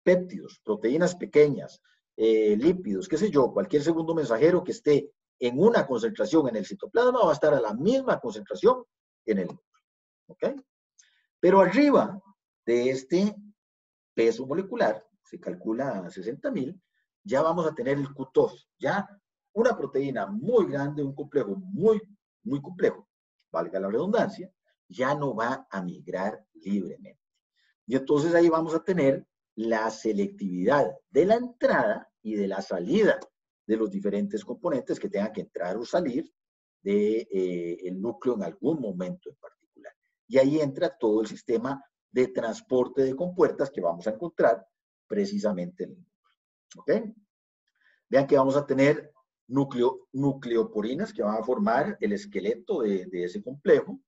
Péptidos, proteínas pequeñas, lípidos, qué sé yo, cualquier segundo mensajero que esté en una concentración en el citoplasma va a estar a la misma concentración en el núcleo. ¿Ok? Pero arriba de este peso molecular, se calcula a 60.000, ya vamos a tener el cutoff, ya una proteína muy grande, un complejo muy, muy complejo, valga la redundancia, ya no va a migrar libremente. Y entonces ahí vamos a tener la selectividad de la entrada y de la salida de los diferentes componentes que tengan que entrar o salir del núcleo en algún momento en particular. Y ahí entra todo el sistema de transporte de compuertas que vamos a encontrar precisamente en el núcleo. ¿Ok? Vean que vamos a tener nucleoporinas que van a formar el esqueleto de ese complejo.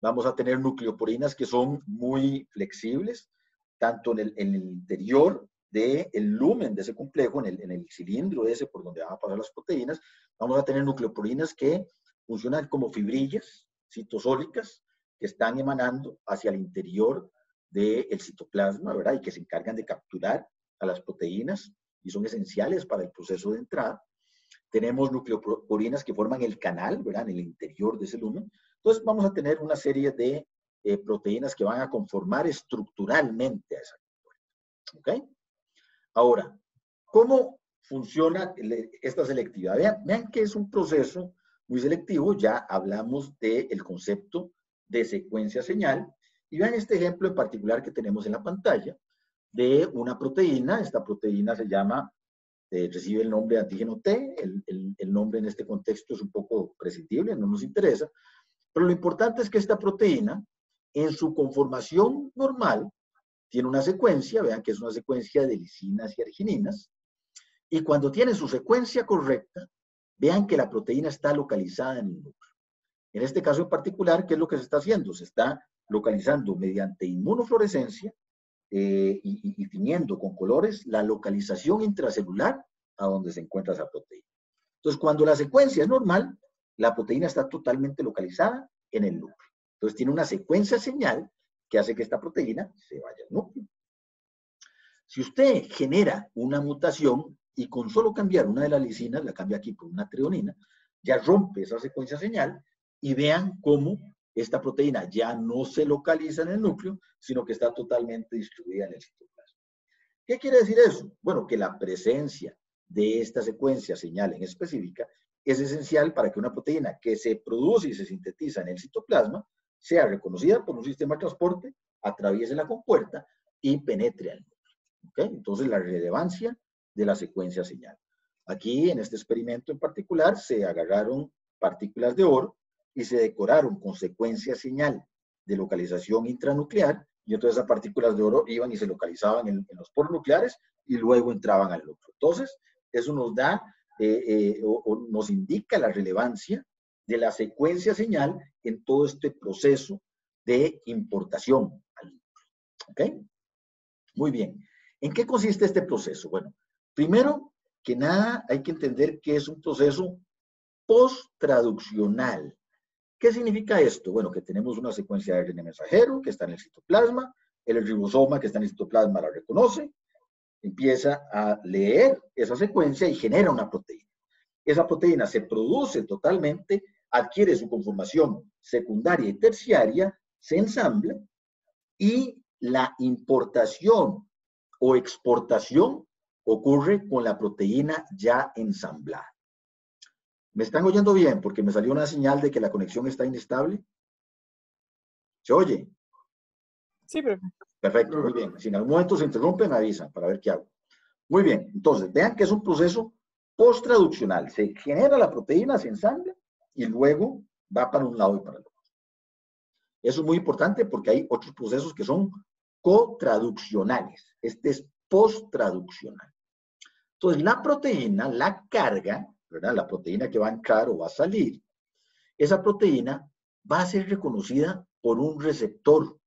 Vamos a tener nucleoporinas que son muy flexibles, tanto en el interior del lumen de ese complejo, en el cilindro ese por donde van a pasar las proteínas. Vamos a tener nucleoporinas que funcionan como fibrillas citosólicas que están emanando hacia el interior del citoplasma, ¿verdad? Y que se encargan de capturar a las proteínas y son esenciales para el proceso de entrada. Tenemos nucleoporinas que forman el canal, ¿verdad? En el interior de ese lumen. Entonces vamos a tener una serie de proteínas que van a conformar estructuralmente a esa compuerta. ¿Ok? Ahora, ¿cómo funciona esta selectividad? Vean que es un proceso muy selectivo. Ya hablamos del concepto de secuencia señal. Y vean este ejemplo en particular que tenemos en la pantalla de una proteína. Esta proteína se llama, recibe el nombre de antígeno T. El nombre en este contexto es un poco prescindible, no nos interesa. Pero lo importante es que esta proteína en su conformación normal, tiene una secuencia, vean que es una secuencia de lisinas y argininas, y cuando tiene su secuencia correcta, vean que la proteína está localizada en el núcleo. En este caso en particular, ¿qué es lo que se está haciendo? Se está localizando mediante inmunofluorescencia y tiñendo con colores la localización intracelular a donde se encuentra esa proteína. Entonces, cuando la secuencia es normal, la proteína está totalmente localizada en el núcleo. Entonces, tiene una secuencia señal que hace que esta proteína se vaya al núcleo. Si usted genera una mutación y con solo cambiar una de las lisinas, la cambia aquí por una treonina, ya rompe esa secuencia señal y vean cómo esta proteína ya no se localiza en el núcleo, sino que está totalmente distribuida en el citoplasma. ¿Qué quiere decir eso? Bueno, que la presencia de esta secuencia señal en específica es esencial para que una proteína que se produce y se sintetiza en el citoplasma sea reconocida por un sistema de transporte, atraviese la compuerta y penetre al núcleo. ¿Okay? Entonces, la relevancia de la secuencia señal. Aquí, en este experimento en particular, se agarraron partículas de oro y se decoraron con secuencia señal de localización intranuclear, y entonces esas partículas de oro iban y se localizaban en los poros nucleares y luego entraban al núcleo. Entonces, eso nos da o nos indica la relevancia de la secuencia señal en todo este proceso de importación al núcleo. ¿Ok? Muy bien. ¿En qué consiste este proceso? Bueno, primero que nada hay que entender que es un proceso post-traduccional. ¿Qué significa esto? Bueno, que tenemos una secuencia de ARN mensajero que está en el citoplasma, el ribosoma que está en el citoplasma la reconoce, empieza a leer esa secuencia y genera una proteína. Esa proteína se produce totalmente, adquiere su conformación secundaria y terciaria, se ensambla y la importación o exportación ocurre con la proteína ya ensamblada. ¿Me están oyendo bien? Porque me salió una señal de que la conexión está inestable. ¿Se oye? Sí, profe. Perfecto, muy bien. Si en algún momento se interrumpe, me avisan para ver qué hago. Muy bien, entonces, vean que es un proceso post-traduccional. Se genera la proteína, se ensambla y luego va para un lado y para el otro. Eso es muy importante porque hay otros procesos que son cotraduccionales. Este es post-traduccional. Entonces, la proteína, la carga, ¿verdad? La proteína que va a entrar o va a salir, esa proteína va a ser reconocida por un receptor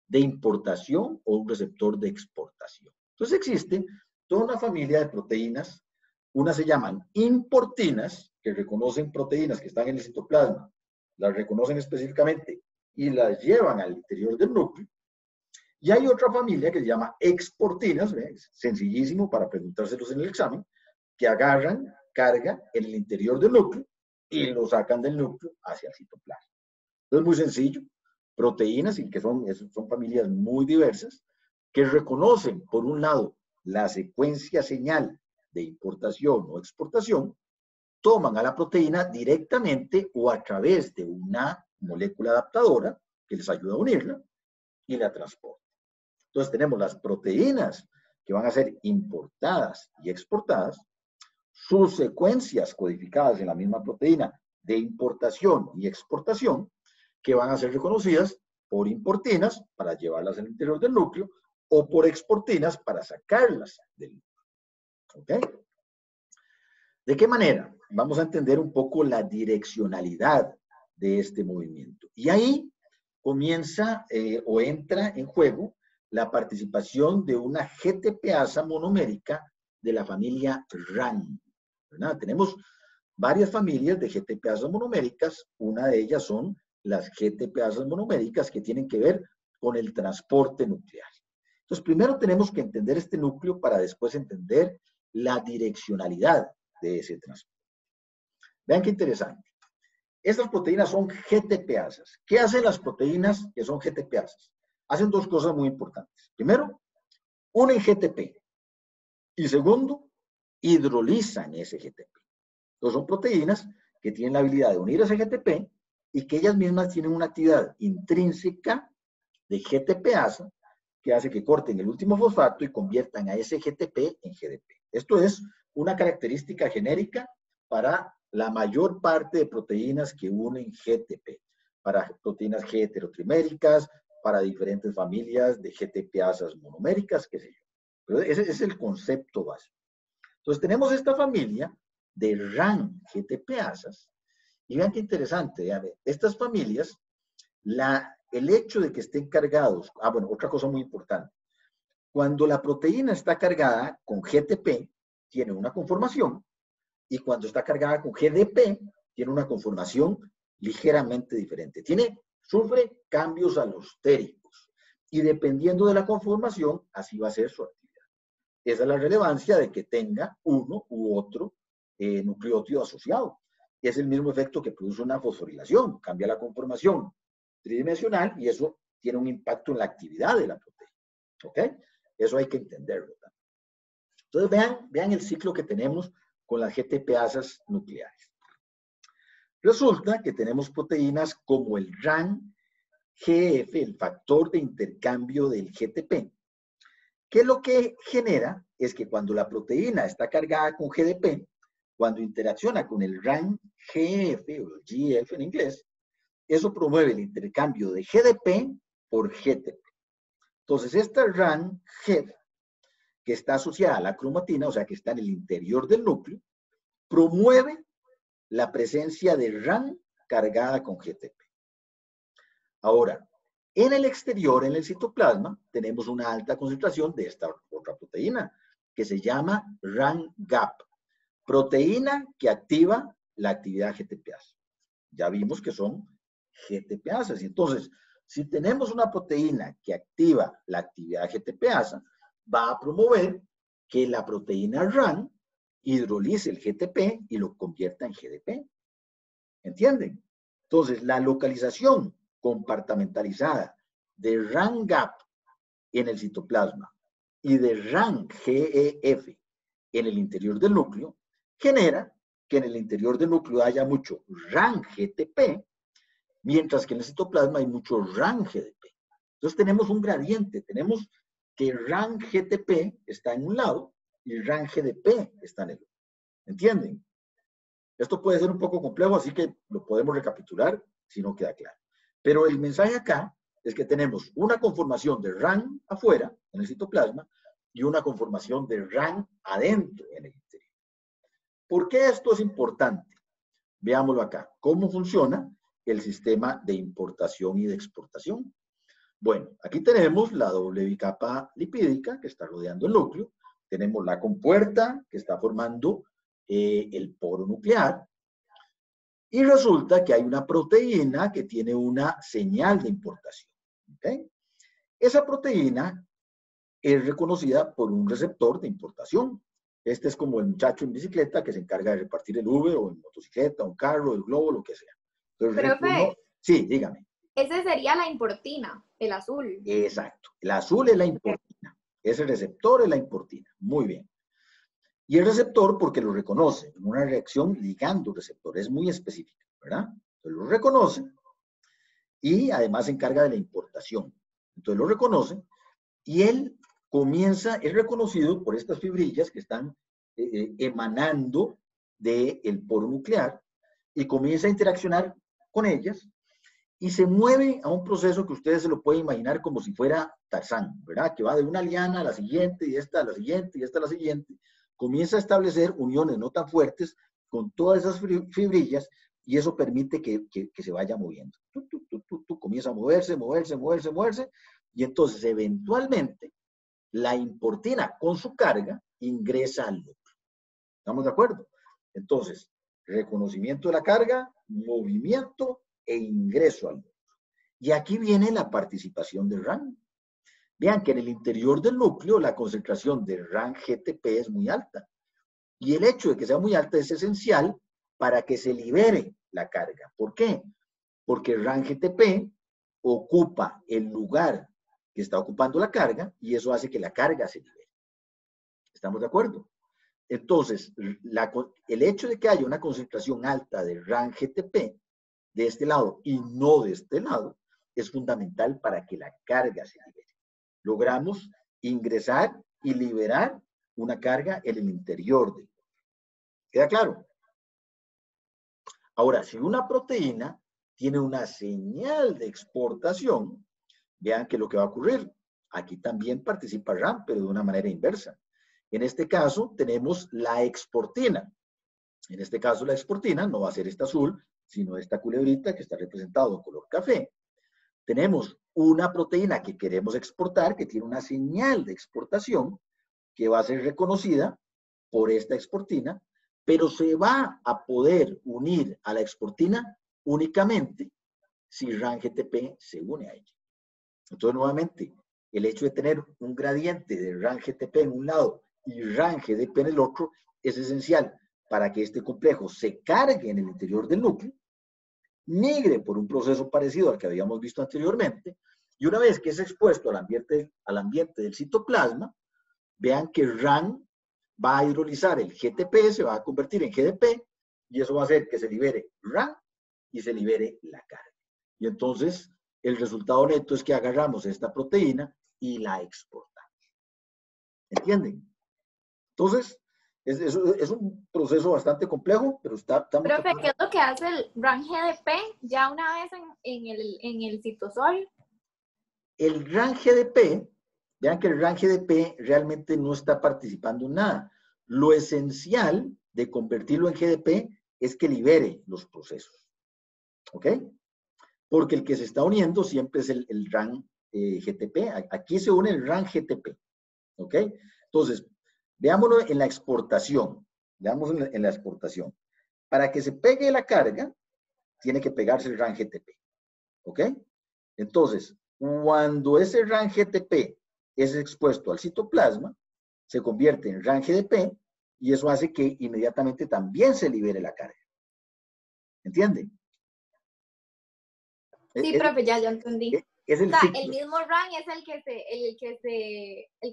de importación o un receptor de exportación. Entonces existe toda una familia de proteínas, unas se llaman importinas, que reconocen proteínas que están en el citoplasma, las reconocen específicamente y las llevan al interior del núcleo. Y hay otra familia que se llama exportinas, ¿ves? Sencillísimo para preguntárselos en el examen, que agarran carga en el interior del núcleo y lo sacan del núcleo hacia el citoplasma. Entonces, muy sencillo, proteínas, y que son familias muy diversas, que reconocen, por un lado, la secuencia señal de importación o exportación, toman a la proteína directamente o a través de una molécula adaptadora que les ayuda a unirla y la transportan. Entonces tenemos las proteínas que van a ser importadas y exportadas, sus secuencias codificadas en la misma proteína de importación y exportación, que van a ser reconocidas por importinas para llevarlas al interior del núcleo o por exportinas para sacarlas del núcleo. ¿Ok? ¿De qué manera? Vamos a entender un poco la direccionalidad de este movimiento. Y ahí comienza o entra en juego la participación de una GTPasa monomérica de la familia RAN. ¿Verdad? Tenemos varias familias de GTPasas monoméricas. Una de ellas son las GTPasas monoméricas que tienen que ver con el transporte nuclear. Entonces, primero tenemos que entender este núcleo para después entender la direccionalidad de ese transporte. Vean qué interesante. Estas proteínas son GTPasas. ¿Qué hacen las proteínas que son GTPasas? Hacen dos cosas muy importantes. Primero, unen GTP. Y segundo, hidrolizan ese GTP. Entonces, son proteínas que tienen la habilidad de unir ese GTP y que ellas mismas tienen una actividad intrínseca de GTPasa que hace que corten el último fosfato y conviertan a ese GTP en GDP. Esto es una característica genérica para la mayor parte de proteínas que unen GTP. Para proteínas G heterotriméricas, para diferentes familias de GTPasas monoméricas, qué sé yo. Pero ese es el concepto básico. Entonces tenemos esta familia de RAN GTPasas y vean qué interesante, vean, estas familias, el hecho de que estén cargados, bueno, otra cosa muy importante, cuando la proteína está cargada con GTP, tiene una conformación, y cuando está cargada con GDP, tiene una conformación ligeramente diferente. Sufre cambios alostéricos, y dependiendo de la conformación, así va a ser su actividad. Esa es la relevancia de que tenga uno u otro nucleótido asociado. Es el mismo efecto que produce una fosforilación, cambia la conformación tridimensional y eso tiene un impacto en la actividad de la proteína. ¿Ok? Eso hay que entenderlo. Entonces vean el ciclo que tenemos con las GTPasas nucleares. Resulta que tenemos proteínas como el RAN-GF, el factor de intercambio del GTP, que lo que genera es que cuando la proteína está cargada con GDP, cuando interacciona con el RAN-GF o el GF en inglés, eso promueve el intercambio de GDP por GTP. Entonces, esta RAN-GF, que está asociada a la cromatina, o sea, que está en el interior del núcleo, promueve la presencia de RAN cargada con GTP. Ahora, en el exterior, en el citoplasma, tenemos una alta concentración de esta otra proteína, que se llama RAN-GAP, proteína que activa la actividad GTPasa. Ya vimos que son GTPasas. Entonces, si tenemos una proteína que activa la actividad GTPasa, va a promover que la proteína RAN hidrolice el GTP y lo convierta en GDP. ¿Entienden? Entonces, la localización compartimentalizada de RAN-GAP en el citoplasma y de RAN-GEF en el interior del núcleo genera que en el interior del núcleo haya mucho RAN-GTP, mientras que en el citoplasma hay mucho RAN-GDP. Entonces tenemos un gradiente, tenemos que RAN-GTP está en un lado y RAN-GDP está en el otro. ¿Entienden? Esto puede ser un poco complejo, así que lo podemos recapitular si no queda claro. Pero el mensaje acá es que tenemos una conformación de RAN afuera, en el citoplasma, y una conformación de RAN adentro, en el interior. ¿Por qué esto es importante? Veámoslo acá. ¿Cómo funciona el sistema de importación y de exportación? Bueno, aquí tenemos la doble bicapa lipídica que está rodeando el núcleo. Tenemos la compuerta que está formando el poro nuclear. Y resulta que hay una proteína que tiene una señal de importación. ¿Okay? Esa proteína es reconocida por un receptor de importación. Este es como el muchacho en bicicleta que se encarga de repartir el Uber o en motocicleta, un carro, el globo, lo que sea. Entonces, Profe, sí, dígame. ese sería la importina, el azul. Exacto. El azul es la importina. Ese receptor es la importina. Muy bien. Y el receptor, porque lo reconoce, en una reacción ligando-receptor, es muy específica, ¿verdad? Entonces lo reconoce y además se encarga de la importación. Entonces lo reconoce y él es reconocido por estas fibrillas que están emanando del poro nuclear y comienza a interaccionar con ellas y se mueve a un proceso que ustedes se lo pueden imaginar como si fuera Tarzán, ¿verdad? Que va de una liana a la siguiente y esta a la siguiente y esta a la siguiente. Comienza a establecer uniones no tan fuertes con todas esas fibrillas y eso permite que se vaya moviendo. Comienza a moverse y entonces eventualmente la importina con su carga ingresa al núcleo. ¿Estamos de acuerdo? Entonces, reconocimiento de la carga, movimiento e ingreso al núcleo. Y aquí viene la participación de RAN. Vean que en el interior del núcleo la concentración de RAN-GTP es muy alta. Y el hecho de que sea muy alta es esencial para que se libere la carga. ¿Por qué? Porque RAN-GTP ocupa el lugar que está ocupando la carga y eso hace que la carga se libere. ¿Estamos de acuerdo? Entonces, el hecho de que haya una concentración alta de RAN-GTP de este lado y no de este lado es fundamental para que la carga se libere. Logramos ingresar y liberar una carga en el interior del núcleo. ¿Queda claro? Ahora, si una proteína tiene una señal de exportación, vean que lo que va a ocurrir. Aquí también participa RAM, pero de una manera inversa. En este caso tenemos la exportina. En este caso la exportina no va a ser esta azul, sino esta culebrita que está representado en color café. Tenemos una proteína que queremos exportar, que tiene una señal de exportación, que va a ser reconocida por esta exportina, pero se va a poder unir a la exportina únicamente si RAN-GTP se une a ella. Entonces, nuevamente, el hecho de tener un gradiente de RAN-GTP en un lado y RAN-GDP en el otro es esencial para que este complejo se cargue en el interior del núcleo, migre por un proceso parecido al que habíamos visto anteriormente, y una vez que es expuesto al ambiente del citoplasma, vean que RAN va a hidrolizar el GTP, se va a convertir en GDP, y eso va a hacer que se libere RAN y se libere la carga. Y entonces, el resultado neto es que agarramos esta proteína y la exportamos. ¿Entienden? Entonces, es un proceso bastante complejo, pero está muy Profe, ¿qué es lo que hace el RAN-GDP ya una vez en el citosol? El RAN-GDP, vean que el RAN-GDP realmente no está participando en nada. Lo esencial de convertirlo en GDP es que libere los procesos. ¿Ok? Porque el que se está uniendo siempre es el RAN-GTP. Aquí se une el RAN-GTP. ¿Ok? Entonces, veámoslo en la exportación. Veamos en la exportación. Para que se pegue la carga, tiene que pegarse el RAN-GTP. ¿Ok? Entonces, cuando ese RAN-GTP es expuesto al citoplasma, se convierte en RAN-GDP y eso hace que inmediatamente también se libere la carga. ¿Entienden? Sí, profe, ya entendí. Es el, o sea, el mismo RAN es el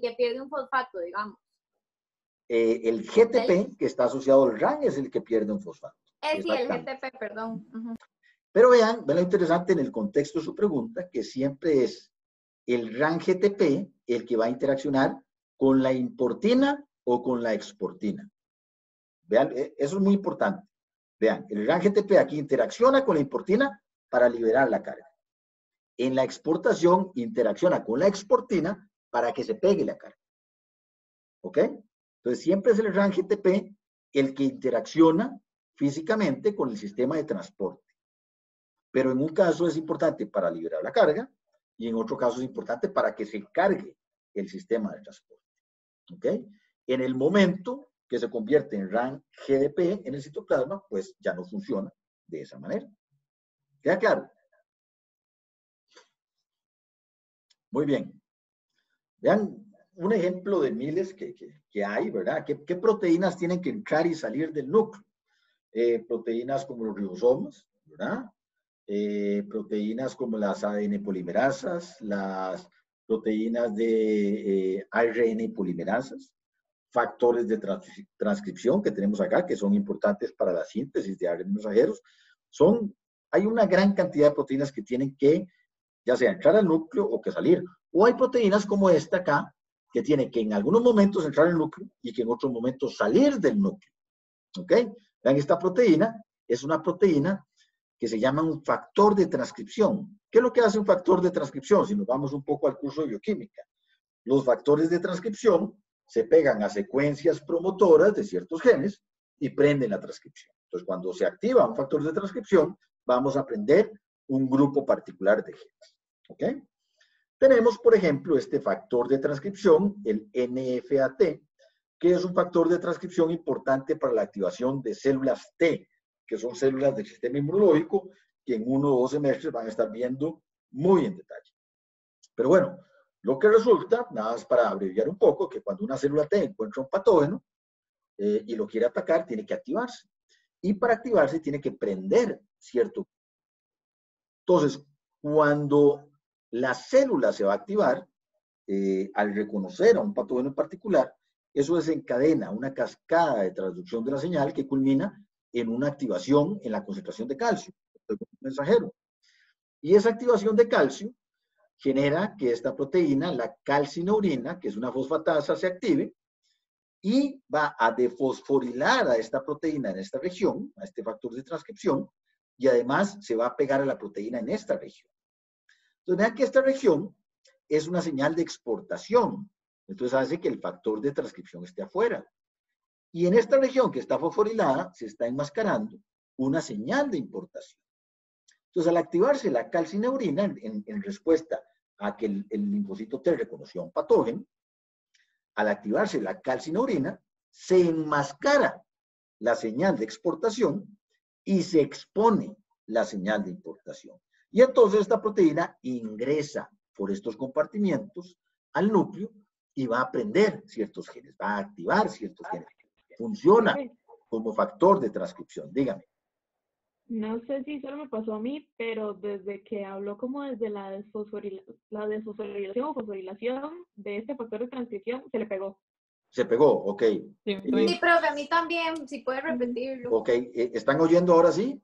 que pierde un fosfato, digamos. El GTP que está asociado al RAN es el que pierde un fosfato. Sí, el GTP, perdón. Pero vean lo interesante en el contexto de su pregunta, que siempre es el RAN-GTP el que va a interaccionar con la importina o con la exportina. Vean, eso es muy importante. Vean, el RAN-GTP aquí interacciona con la importina para liberar la carga. En la exportación interacciona con la exportina para que se pegue la carga. ¿Ok? Entonces siempre es el RAN-GTP el que interacciona físicamente con el sistema de transporte. Pero en un caso es importante para liberar la carga y en otro caso es importante para que se cargue el sistema de transporte. ¿Ok? En el momento que se convierte en RAN-GDP en el citoplasma, pues ya no funciona de esa manera. ¿Queda claro? Muy bien. Vean un ejemplo de miles que hay, ¿verdad? ¿Qué proteínas tienen que entrar y salir del núcleo? Proteínas como los ribosomas, ¿verdad? Proteínas como las ADN polimerasas, las proteínas de ARN polimerasas, factores de transcripción que tenemos acá, que son importantes para la síntesis de ARN mensajeros. Hay una gran cantidad de proteínas que tienen que, ya sea entrar al núcleo o que salir. O hay proteínas como esta acá, que tiene que en algunos momentos entrar al núcleo y que en otros momentos salir del núcleo. ¿Ok? Vean, esta proteína es una proteína que se llama un factor de transcripción. ¿Qué es lo que hace un factor de transcripción? Si nos vamos un poco al curso de bioquímica. Los factores de transcripción se pegan a secuencias promotoras de ciertos genes y prenden la transcripción. Entonces, cuando se activa un factor de transcripción, vamos a prender un grupo particular de genes. ¿Ok? Tenemos, por ejemplo, este factor de transcripción, el NFAT, que es un factor de transcripción importante para la activación de células T, que son células del sistema inmunológico, que en 1 o 2 semestres van a estar viendo muy en detalle. Pero bueno, lo que resulta, nada más para abreviar un poco, que cuando una célula T encuentra un patógeno y lo quiere atacar, tiene que activarse. Y para activarse tiene que prender cierto. Entonces, cuando la célula se va a activar, al reconocer a un patógeno en particular, eso desencadena una cascada de transducción de la señal que culmina en una activación en la concentración de calcio, el mensajero. Y esa activación de calcio genera que esta proteína, la calcineurina, que es una fosfatasa, se active y va a defosforilar a esta proteína en esta región, a este factor de transcripción, y además se va a pegar a la proteína en esta región. Entonces, vean que esta región es una señal de exportación. Entonces hace que el factor de transcripción esté afuera. Y en esta región que está fosforilada se está enmascarando una señal de importación. Entonces, al activarse la calcineurina en respuesta a que el linfocito T reconoció un patógeno, al activarse la calcineurina, se enmascara la señal de exportación y se expone la señal de importación. Y entonces esta proteína ingresa por estos compartimientos al núcleo y va a aprender ciertos genes, va a activar ciertos genes. Funciona como factor de transcripción. Dígame. No sé si solo me pasó a mí, pero desde que habló como desde la desfosforilación o fosforilación de este factor de transcripción, se le pegó. Se pegó, ok. Sí, profe, a mí también, si puede repetirlo. Ok, ¿están oyendo ahora sí?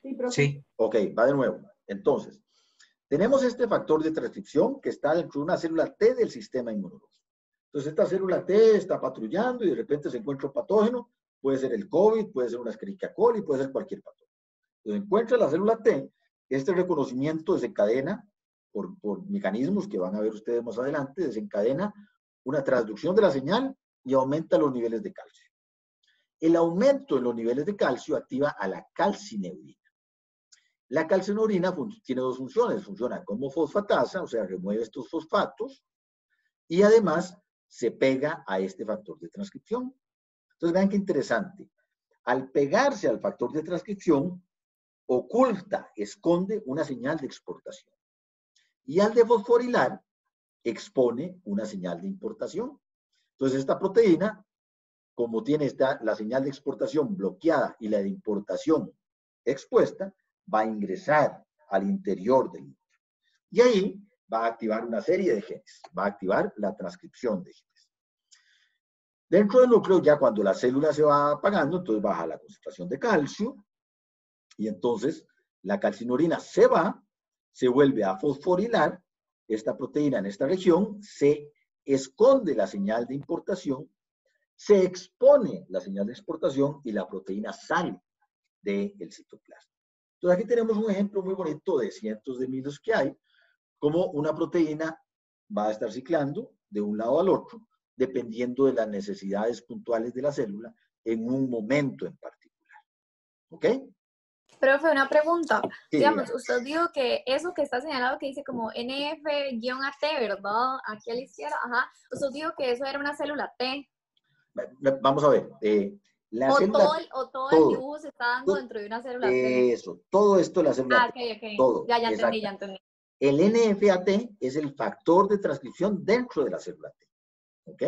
Sí, profe. Sí. Ok, va de nuevo. Entonces, tenemos este factor de transcripción que está dentro de una célula T del sistema inmunológico. Entonces, esta célula T está patrullando y de repente se encuentra un patógeno. Puede ser el COVID, puede ser una Escherichia coli, puede ser cualquier patógeno. Entonces, encuentra la célula T. Este reconocimiento desencadena, por mecanismos que van a ver ustedes más adelante, desencadena una transducción de la señal y aumenta los niveles de calcio. El aumento en los niveles de calcio activa a la calcineurina. La calcineurina tiene dos funciones. Funciona como fosfatasa, o sea, remueve estos fosfatos, y además se pega a este factor de transcripción. Entonces, vean qué interesante. Al pegarse al factor de transcripción, oculta, esconde una señal de exportación. Y al defosforilar, expone una señal de importación. Entonces, esta proteína, como tiene la señal de exportación bloqueada y la de importación expuesta, va a ingresar al interior del núcleo. Y ahí va a activar una serie de genes. Va a activar la transcripción de genes. Dentro del núcleo, ya cuando la célula se va apagando, entonces baja la concentración de calcio y entonces la calcineurina se va, se vuelve a fosforilar esta proteína en esta región, se esconde la señal de importación, se expone la señal de exportación y la proteína sale del citoplasma. Entonces aquí tenemos un ejemplo muy bonito de cientos de miles que hay, como una proteína va a estar ciclando de un lado al otro, dependiendo de las necesidades puntuales de la célula en un momento en particular. ¿Ok? Profe, una pregunta. Sí, Digamos, dígame. usted dijo que eso que está señalado que dice como NF-AT, ¿verdad? Aquí a la izquierda, ajá. Usted dijo que eso era una célula T. Vamos a ver. La O célula, todo el dibujo se está dando dentro de una célula T. Eso, todo esto la célula Ah, T. ok. Todo. Ya entendí, Exacto. ya entendí. El NF-AT es el factor de transcripción dentro de la célula T. ¿Ok?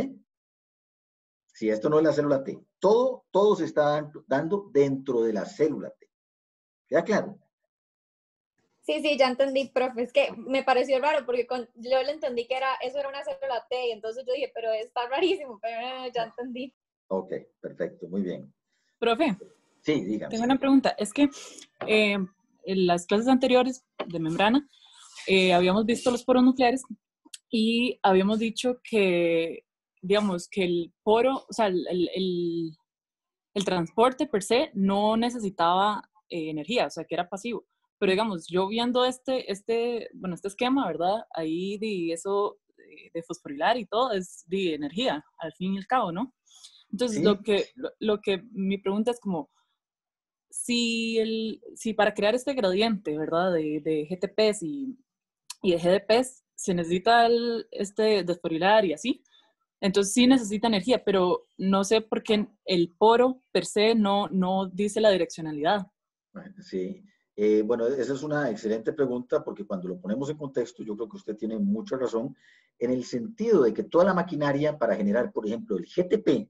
Si esto no es la célula T, todo se está dando dentro de la célula T. ¿Queda claro? Sí, ya entendí, profe. Es que me pareció raro porque yo le entendí que eso era una célula T y entonces yo dije, pero está rarísimo, pero ya entendí. Ok, perfecto, muy bien. Profe, Sí, dígame. tengo una pregunta. Es que en las clases anteriores de membrana habíamos visto los poros nucleares y habíamos dicho que, digamos, que el poro, o sea, el transporte per se no necesitaba energía, o sea, que era pasivo. Pero digamos, yo viendo este esquema, ¿verdad? Ahí de eso de fosforilar y todo es de energía, al fin y al cabo, ¿no? Entonces, ¿Sí? lo que mi pregunta es como, si para crear este gradiente, ¿verdad? De GTPs y de GDPs, se necesita este desfosforilar y así, entonces sí necesita energía, pero no sé por qué el poro per se no dice la direccionalidad. Sí. Bueno, esa es una excelente pregunta porque cuando lo ponemos en contexto, yo creo que usted tiene mucha razón en el sentido de que toda la maquinaria para generar, por ejemplo, el GTP,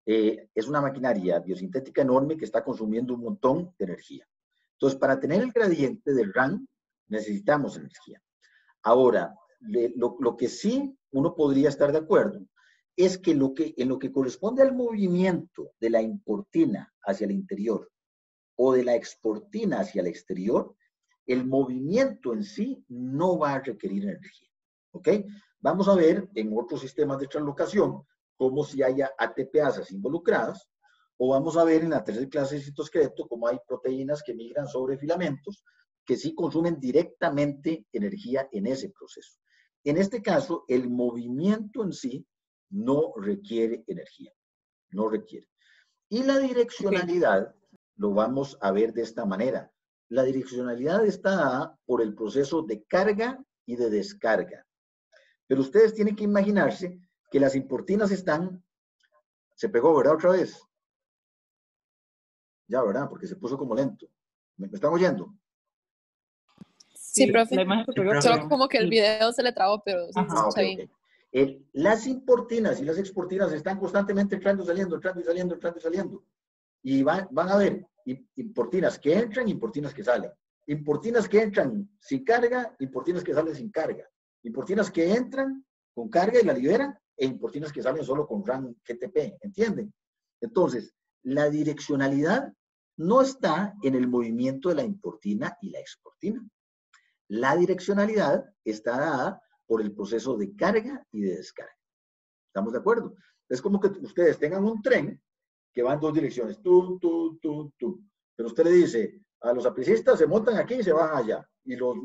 es una maquinaria biosintética enorme que está consumiendo un montón de energía. Entonces, para tener el gradiente del RAN, necesitamos energía. Ahora, lo que sí uno podría estar de acuerdo es que en lo que corresponde al movimiento de la importina hacia el interior o de la exportina hacia el exterior, el movimiento en sí no va a requerir energía. ¿Ok? Vamos a ver en otros sistemas de translocación como si haya ATPasas involucradas, o vamos a ver en la tercera clase de citosqueleto como hay proteínas que migran sobre filamentos que sí consumen directamente energía en ese proceso. En este caso, el movimiento en sí no requiere energía, no requiere. Y la direccionalidad lo vamos a ver de esta manera. La direccionalidad está dada por el proceso de carga y de descarga. Pero ustedes tienen que imaginarse que las importinas están... Se pegó, ¿verdad? Otra vez. Ya, ¿verdad? Porque se puso como lento. ¿Me están oyendo? Sí, profe. La imagen se pegó, Solo como que el video se le trabó, pero sí se escucha bien. Okay. Las importinas y las exportinas están constantemente entrando y saliendo, entrando y saliendo, entrando y saliendo. Y van a ver importinas que entran, importinas que salen. Importinas que entran sin carga, importinas que salen sin carga. Importinas que entran con carga y la liberan, e importinas que salen solo con RAN GTP, ¿entienden? Entonces, la direccionalidad no está en el movimiento de la importina y la exportina. La direccionalidad está dada por el proceso de carga y de descarga. ¿Estamos de acuerdo? Es como que ustedes tengan un tren que va en dos direcciones, tú. Pero usted le dice, a los apricistas se montan aquí y se bajan allá, y los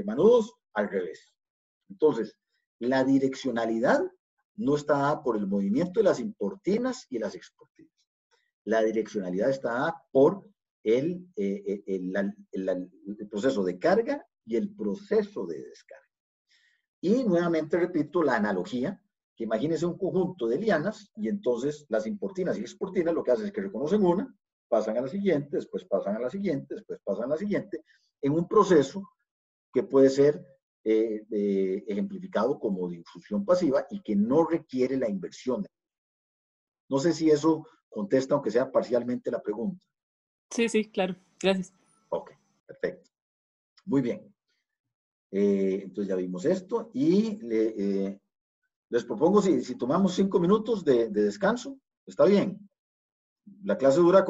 manudos al revés. Entonces, la direccionalidad no está dada por el movimiento de las importinas y las exportinas. La direccionalidad está dada por el proceso de carga y el proceso de descarga. Y nuevamente repito la analogía, que imagínense un conjunto de lianas y entonces las importinas y exportinas lo que hacen es que reconocen una, pasan a la siguiente, después pasan a la siguiente, después pasan a la siguiente, en un proceso que puede ser ejemplificado como difusión pasiva y que no requiere la inversión. No sé si eso contesta, aunque sea parcialmente, la pregunta. Sí, claro. Gracias. Ok, perfecto. Muy bien. Entonces ya vimos esto y les propongo si tomamos 5 minutos de descanso, ¿está bien? La clase dura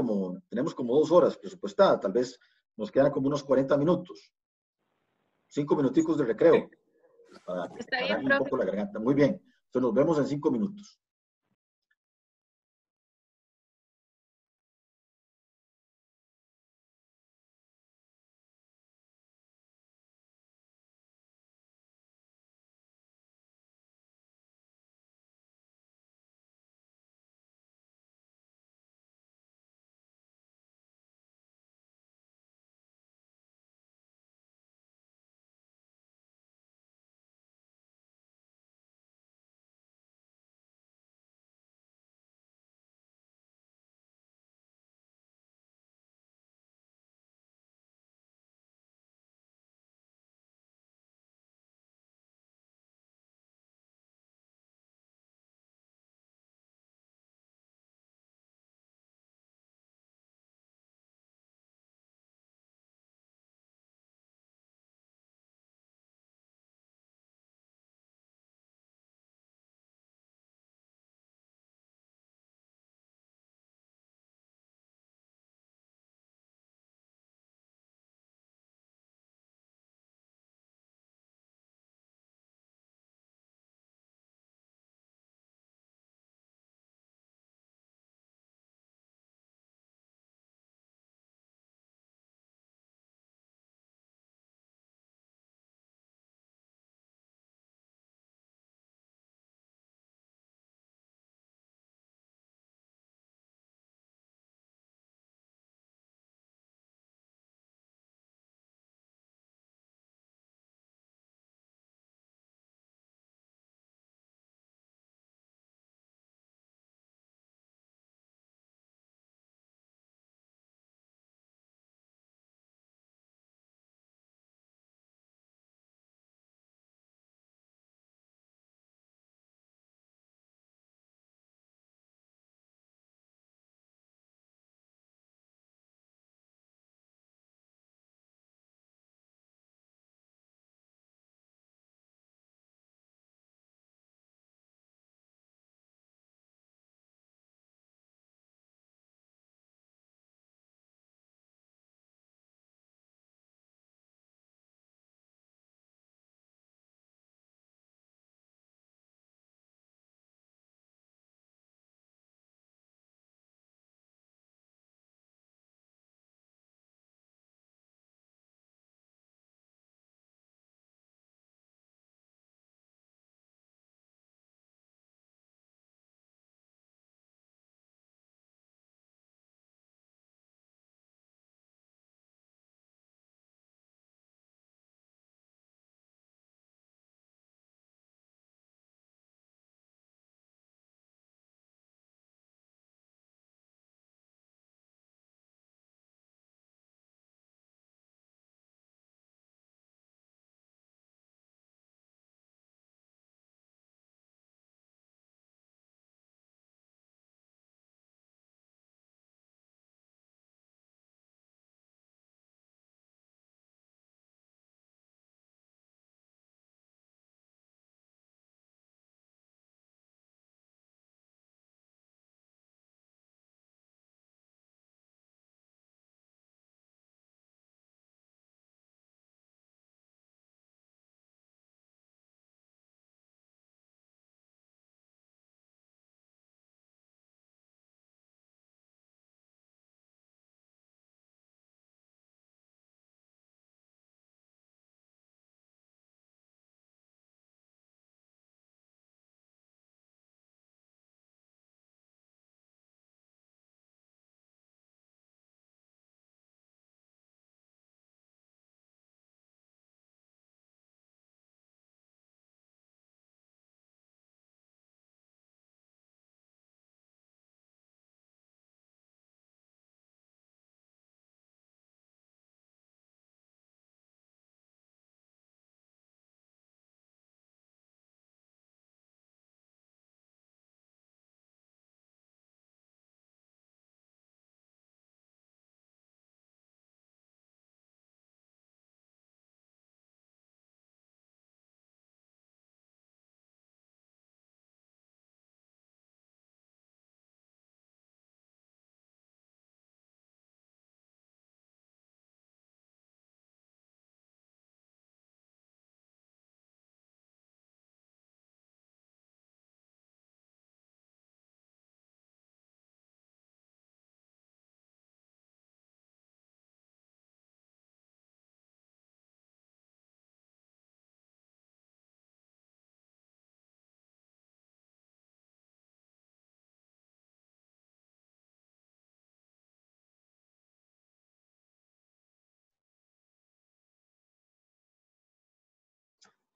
tenemos como 2 horas presupuestada, tal vez nos quedan como unos 40 minutos. 5 minuticos de recreo para relajar un poco la garganta. Muy bien, entonces nos vemos en 5 minutos.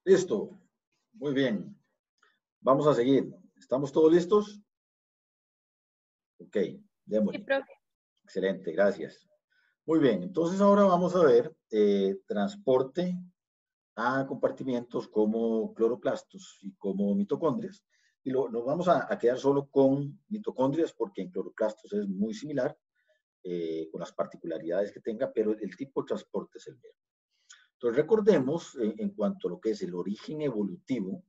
Listo. Muy bien. Vamos a seguir. ¿Estamos todos listos? Ok, démosle. Sí, profe. Excelente, gracias. Muy bien, entonces ahora vamos a ver transporte a compartimientos como cloroplastos y como mitocondrias. Y nos vamos a quedar solo con mitocondrias porque en cloroplastos es muy similar con las particularidades que tenga, pero el tipo de transporte es el mismo. Entonces recordemos en cuanto a lo que es el origen evolutivo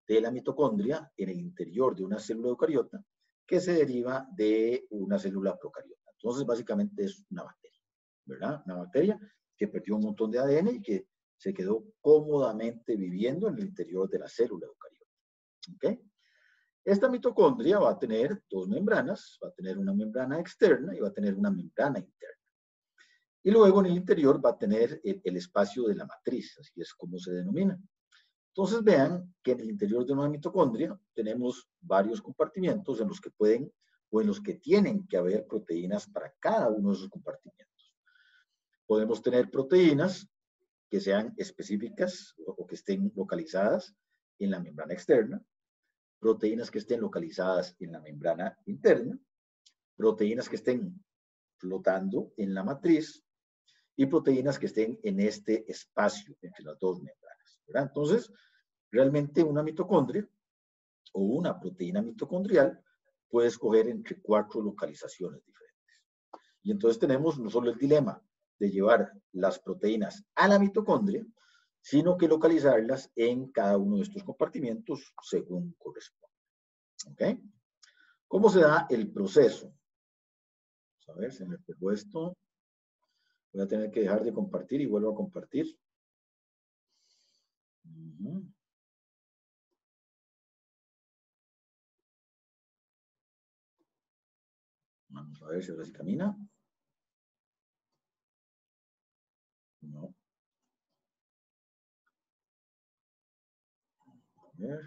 de la mitocondria en el interior de una célula eucariota que se deriva de una célula procariota. Entonces básicamente es una bacteria, ¿verdad? Una bacteria que perdió un montón de ADN y que se quedó cómodamente viviendo en el interior de la célula eucariota. ¿Ok? Esta mitocondria va a tener dos membranas, va a tener una membrana externa y va a tener una membrana interna. Y luego en el interior va a tener el espacio de la matriz, así es como se denomina. Entonces vean que en el interior de una mitocondria tenemos varios compartimientos en los que pueden o en los que tienen que haber proteínas para cada uno de esos compartimientos. Podemos tener proteínas que sean específicas o que estén localizadas en la membrana externa, proteínas que estén localizadas en la membrana interna, proteínas que estén flotando en la matriz y proteínas que estén en este espacio entre las dos membranas, ¿verdad? Entonces, realmente una mitocondria o una proteína mitocondrial puede escoger entre 4 localizaciones diferentes. Y entonces tenemos no solo el dilema de llevar las proteínas a la mitocondria, sino que localizarlas en cada uno de estos compartimentos según corresponde. ¿Ok? ¿Cómo se da el proceso? Vamos a ver, se me pegó esto. Voy a tener que dejar de compartir y vuelvo a compartir. Vamos a ver si ahora sí camina. No. A ver.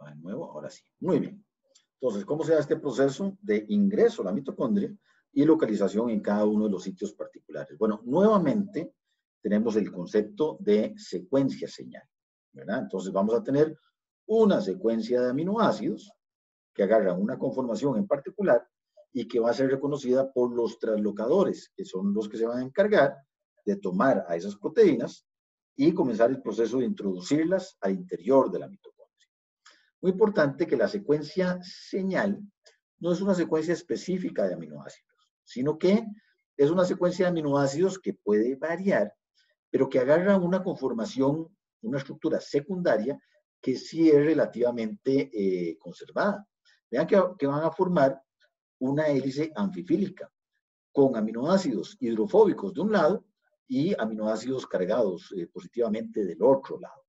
De nuevo, ahora sí. Muy bien. Entonces, ¿cómo se da este proceso de ingreso a la mitocondria y localización en cada uno de los sitios particulares? Bueno, nuevamente tenemos el concepto de secuencia señal, ¿verdad? Entonces vamos a tener una secuencia de aminoácidos que agarran una conformación en particular y que va a ser reconocida por los translocadores, que son los que se van a encargar de tomar a esas proteínas y comenzar el proceso de introducirlas al interior de la mitocondria. Muy importante que la secuencia señal no es una secuencia específica de aminoácidos, sino que es una secuencia de aminoácidos que puede variar, pero que agarra una conformación, una estructura secundaria que sí es relativamente conservada. Vean que van a formar una hélice anfifílica con aminoácidos hidrofóbicos de un lado y aminoácidos cargados positivamente del otro lado.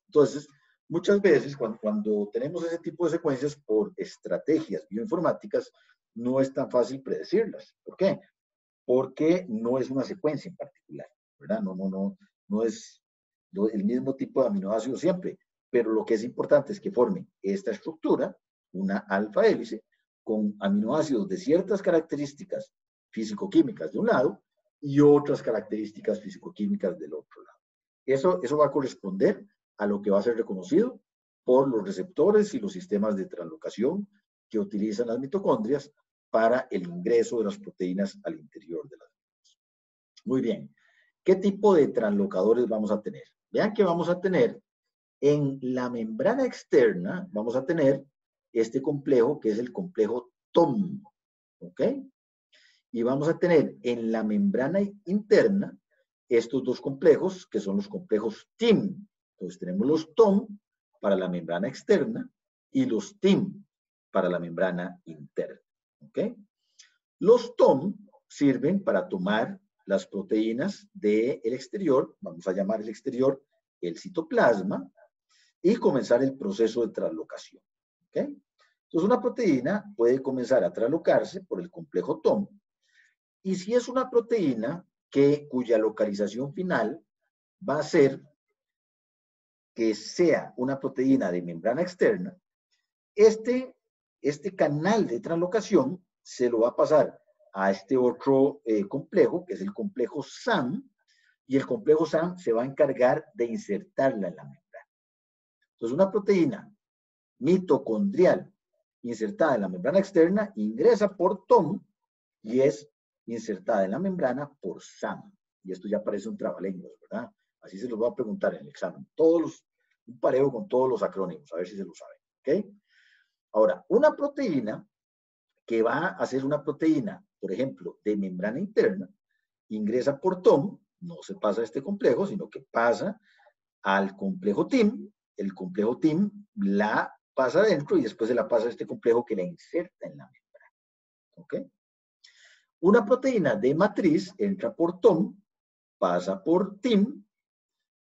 Entonces, muchas veces cuando tenemos ese tipo de secuencias por estrategias bioinformáticas, no es tan fácil predecirlas. ¿Por qué? Porque no es una secuencia en particular, ¿verdad? No es el mismo tipo de aminoácido siempre, pero lo que es importante es que formen esta estructura, una alfa hélice, con aminoácidos de ciertas características físico-químicas de un lado y otras características físico-químicas del otro lado. Eso va a corresponder a lo que va a ser reconocido por los receptores y los sistemas de translocación que utilizan las mitocondrias para el ingreso de las proteínas al interior de las mismas. Muy bien. ¿Qué tipo de translocadores vamos a tener? Vean que vamos a tener en la membrana externa, vamos a tener este complejo que es el complejo TOM. ¿Ok? Y vamos a tener en la membrana interna estos dos complejos que son los complejos TIM. Entonces tenemos los TOM para la membrana externa y los TIM para la membrana interna. ¿Ok? Los TOM sirven para tomar las proteínas del exterior, vamos a llamar el exterior el citoplasma, y comenzar el proceso de translocación. ¿Ok? Entonces una proteína puede comenzar a translocarse por el complejo TOM Y si es una proteína cuya localización final va a ser que sea una proteína de membrana externa, este canal de translocación se lo va a pasar a este otro complejo, que es el complejo SAM, y el complejo SAM se va a encargar de insertarla en la membrana. Entonces, una proteína mitocondrial insertada en la membrana externa ingresa por TOM y es insertada en la membrana por SAM. Y esto ya parece un trabalenguas, ¿verdad? Así se los voy a preguntar en el examen. Un pareo con todos los acrónimos, a ver si se lo saben. ¿Ok? Ahora, una proteína que va a ser una proteína, por ejemplo, de membrana interna, ingresa por TOM, no se pasa a este complejo, sino que pasa al complejo TIM, el complejo TIM la pasa adentro y después se la pasa a este complejo que la inserta en la membrana. ¿Ok? Una proteína de matriz entra por TOM, pasa por TIM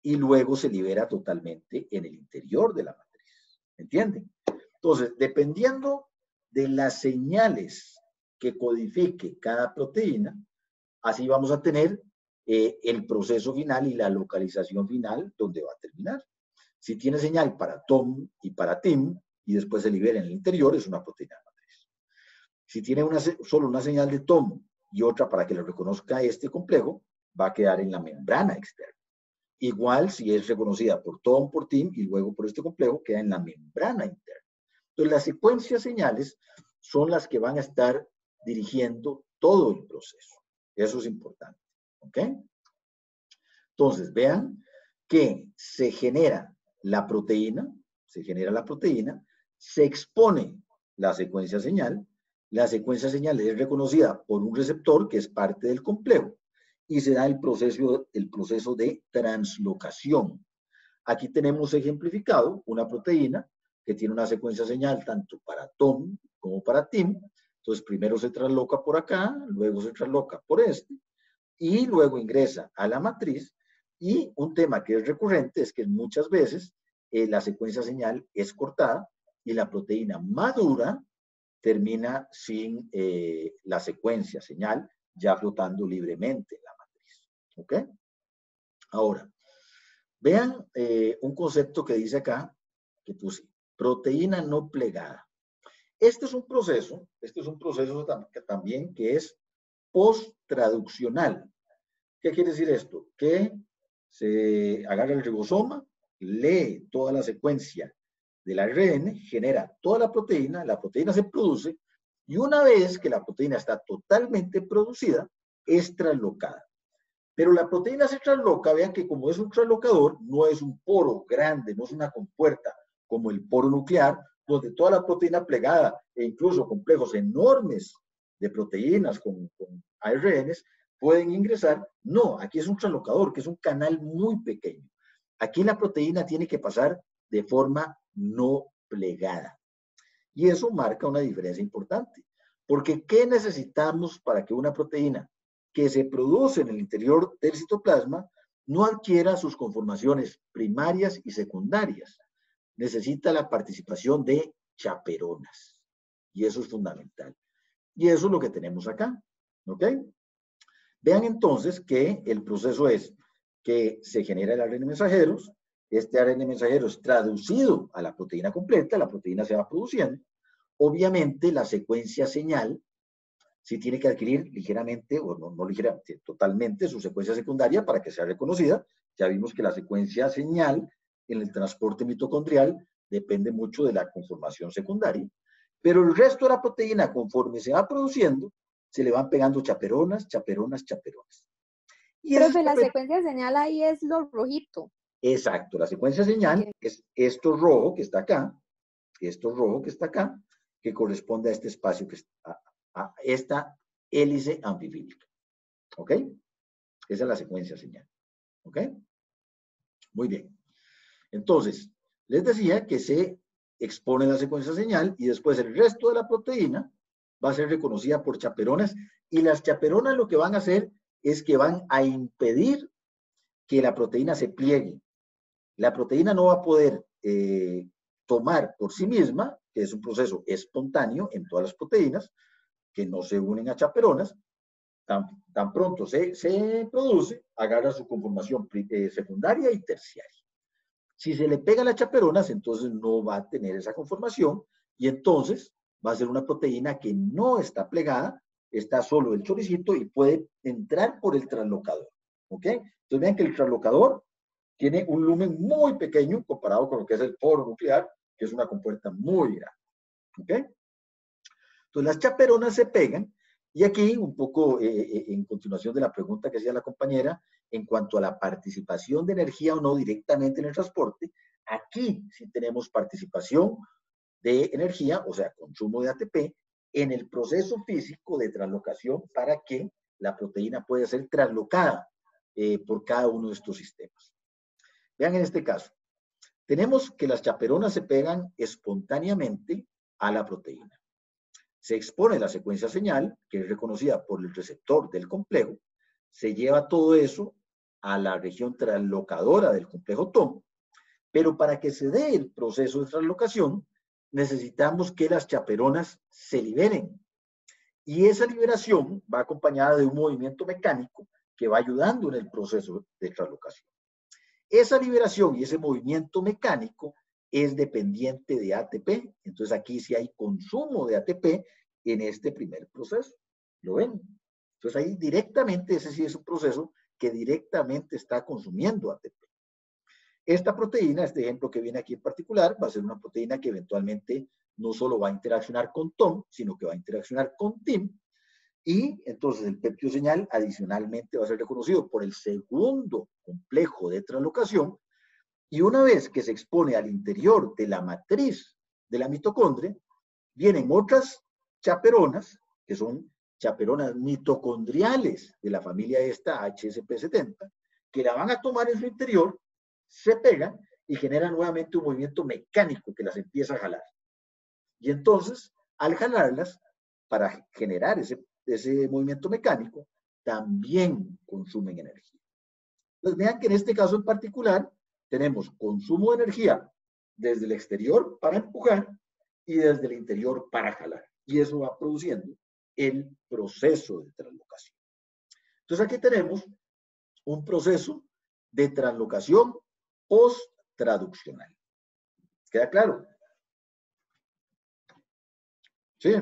y luego se libera totalmente en el interior de la matriz. ¿Entienden? Entonces, dependiendo de las señales que codifique cada proteína, así vamos a tener el proceso final y la localización final donde va a terminar. Si tiene señal para TOM y para TIM y después se libera en el interior, es una proteína de matriz. Si tiene solo una señal de TOM y otra para que lo reconozca este complejo, va a quedar en la membrana externa. Igual si es reconocida por TOM, por TIM y luego por este complejo, queda en la membrana interna. Entonces, las secuencias señales son las que van a estar dirigiendo todo el proceso. Eso es importante. ¿Ok? Entonces, vean que se genera la proteína, se expone la secuencia señal es reconocida por un receptor que es parte del complejo y se da el proceso de translocación. Aquí tenemos ejemplificado una proteína que tiene una secuencia señal tanto para TOM como para TIM. Entonces, primero se trasloca por acá, luego se trasloca por este, y luego ingresa a la matriz. Y un tema que es recurrente es que muchas veces la secuencia señal es cortada y la proteína madura termina sin la secuencia señal ya flotando libremente en la matriz. ¿Ok? Ahora, vean un concepto que dice acá, que puse, proteína no plegada. Este es un proceso también que es post-traduccional. ¿Qué quiere decir esto? Que se agarra el ribosoma, lee toda la secuencia del ARN, genera toda la proteína se produce, y una vez que la proteína está totalmente producida, es traslocada. Pero la proteína se trasloca, vean que como es un traslocador, no es un poro grande, no es una compuerta como el poro nuclear, donde toda la proteína plegada e incluso complejos enormes de proteínas con ARNs pueden ingresar. No, aquí es un translocador, que es un canal muy pequeño. Aquí la proteína tiene que pasar de forma no plegada. Y eso marca una diferencia importante. Porque ¿qué necesitamos para que una proteína que se produce en el interior del citoplasma no adquiera sus conformaciones primarias y secundarias? Necesita la participación de chaperonas. Y eso es fundamental. Y eso es lo que tenemos acá. ¿Ok? Vean entonces que el proceso es que se genera el ARN mensajeros, este ARN mensajero es traducido a la proteína completa, la proteína se va produciendo. Obviamente la secuencia señal sí tiene que adquirir ligeramente, o no ligeramente, totalmente su secuencia secundaria para que sea reconocida. Ya vimos que la secuencia señal en el transporte mitocondrial depende mucho de la conformación secundaria, pero el resto de la proteína, conforme se va produciendo, se le van pegando chaperonas. Y profe, la secuencia señal ahí es lo rojito. Exacto, la secuencia señal es esto rojo que está acá, que corresponde a este espacio, a esta hélice anfifílica. ¿Ok? Esa es la secuencia señal. ¿Ok? Muy bien. Entonces, les decía que se expone la secuencia señal y después el resto de la proteína va a ser reconocida por chaperonas, y las chaperonas lo que van a hacer es que van a impedir que la proteína se pliegue. La proteína no va a poder tomar por sí misma, que es un proceso espontáneo en todas las proteínas, que no se unen a chaperonas, Tan pronto se produce, agarra su conformación secundaria y terciaria. Si se le pega las chaperonas, entonces no va a tener esa conformación y entonces va a ser una proteína que no está plegada, está solo el choricito y puede entrar por el translocador. ¿Ok? Entonces vean que el translocador tiene un lumen muy pequeño comparado con lo que es el poro nuclear, que es una compuerta muy grande. ¿Ok? Entonces las chaperonas se pegan y aquí un poco en continuación de la pregunta que hacía la compañera, en cuanto a la participación de energía o no directamente en el transporte, aquí sí tenemos participación de energía, o sea, consumo de ATP, en el proceso físico de translocación para que la proteína pueda ser translocada por cada uno de estos sistemas. Vean en este caso, tenemos que las chaperonas se pegan espontáneamente a la proteína. Se expone la secuencia señal, que es reconocida por el receptor del complejo, se lleva todo eso a la región translocadora del complejo TOM, pero para que se dé el proceso de translocación, necesitamos que las chaperonas se liberen. Y esa liberación va acompañada de un movimiento mecánico que va ayudando en el proceso de translocación. Esa liberación y ese movimiento mecánico es dependiente de ATP. Entonces aquí sí hay consumo de ATP en este primer proceso. ¿Lo ven? Entonces ahí directamente, ese sí es un proceso que directamente está consumiendo ATP. Esta proteína, este ejemplo que viene aquí en particular, va a ser una proteína que eventualmente no solo va a interaccionar con TOM, sino que va a interaccionar con TIM. Y entonces el péptido señal adicionalmente va a ser reconocido por el segundo complejo de translocación. Y una vez que se expone al interior de la matriz de la mitocondria, vienen otras chaperonas, que son chaperonas mitocondriales de la familia esta HSP70, que la van a tomar en su interior, se pegan y generan nuevamente un movimiento mecánico que las empieza a jalar. Y entonces, al jalarlas, para generar ese movimiento mecánico, también consumen energía. Entonces, vean que en este caso en particular, tenemos consumo de energía desde el exterior para empujar y desde el interior para jalar. Y eso va produciendo el proceso de translocación. Entonces, aquí tenemos un proceso de translocación post-traduccional. ¿Queda claro? Sí.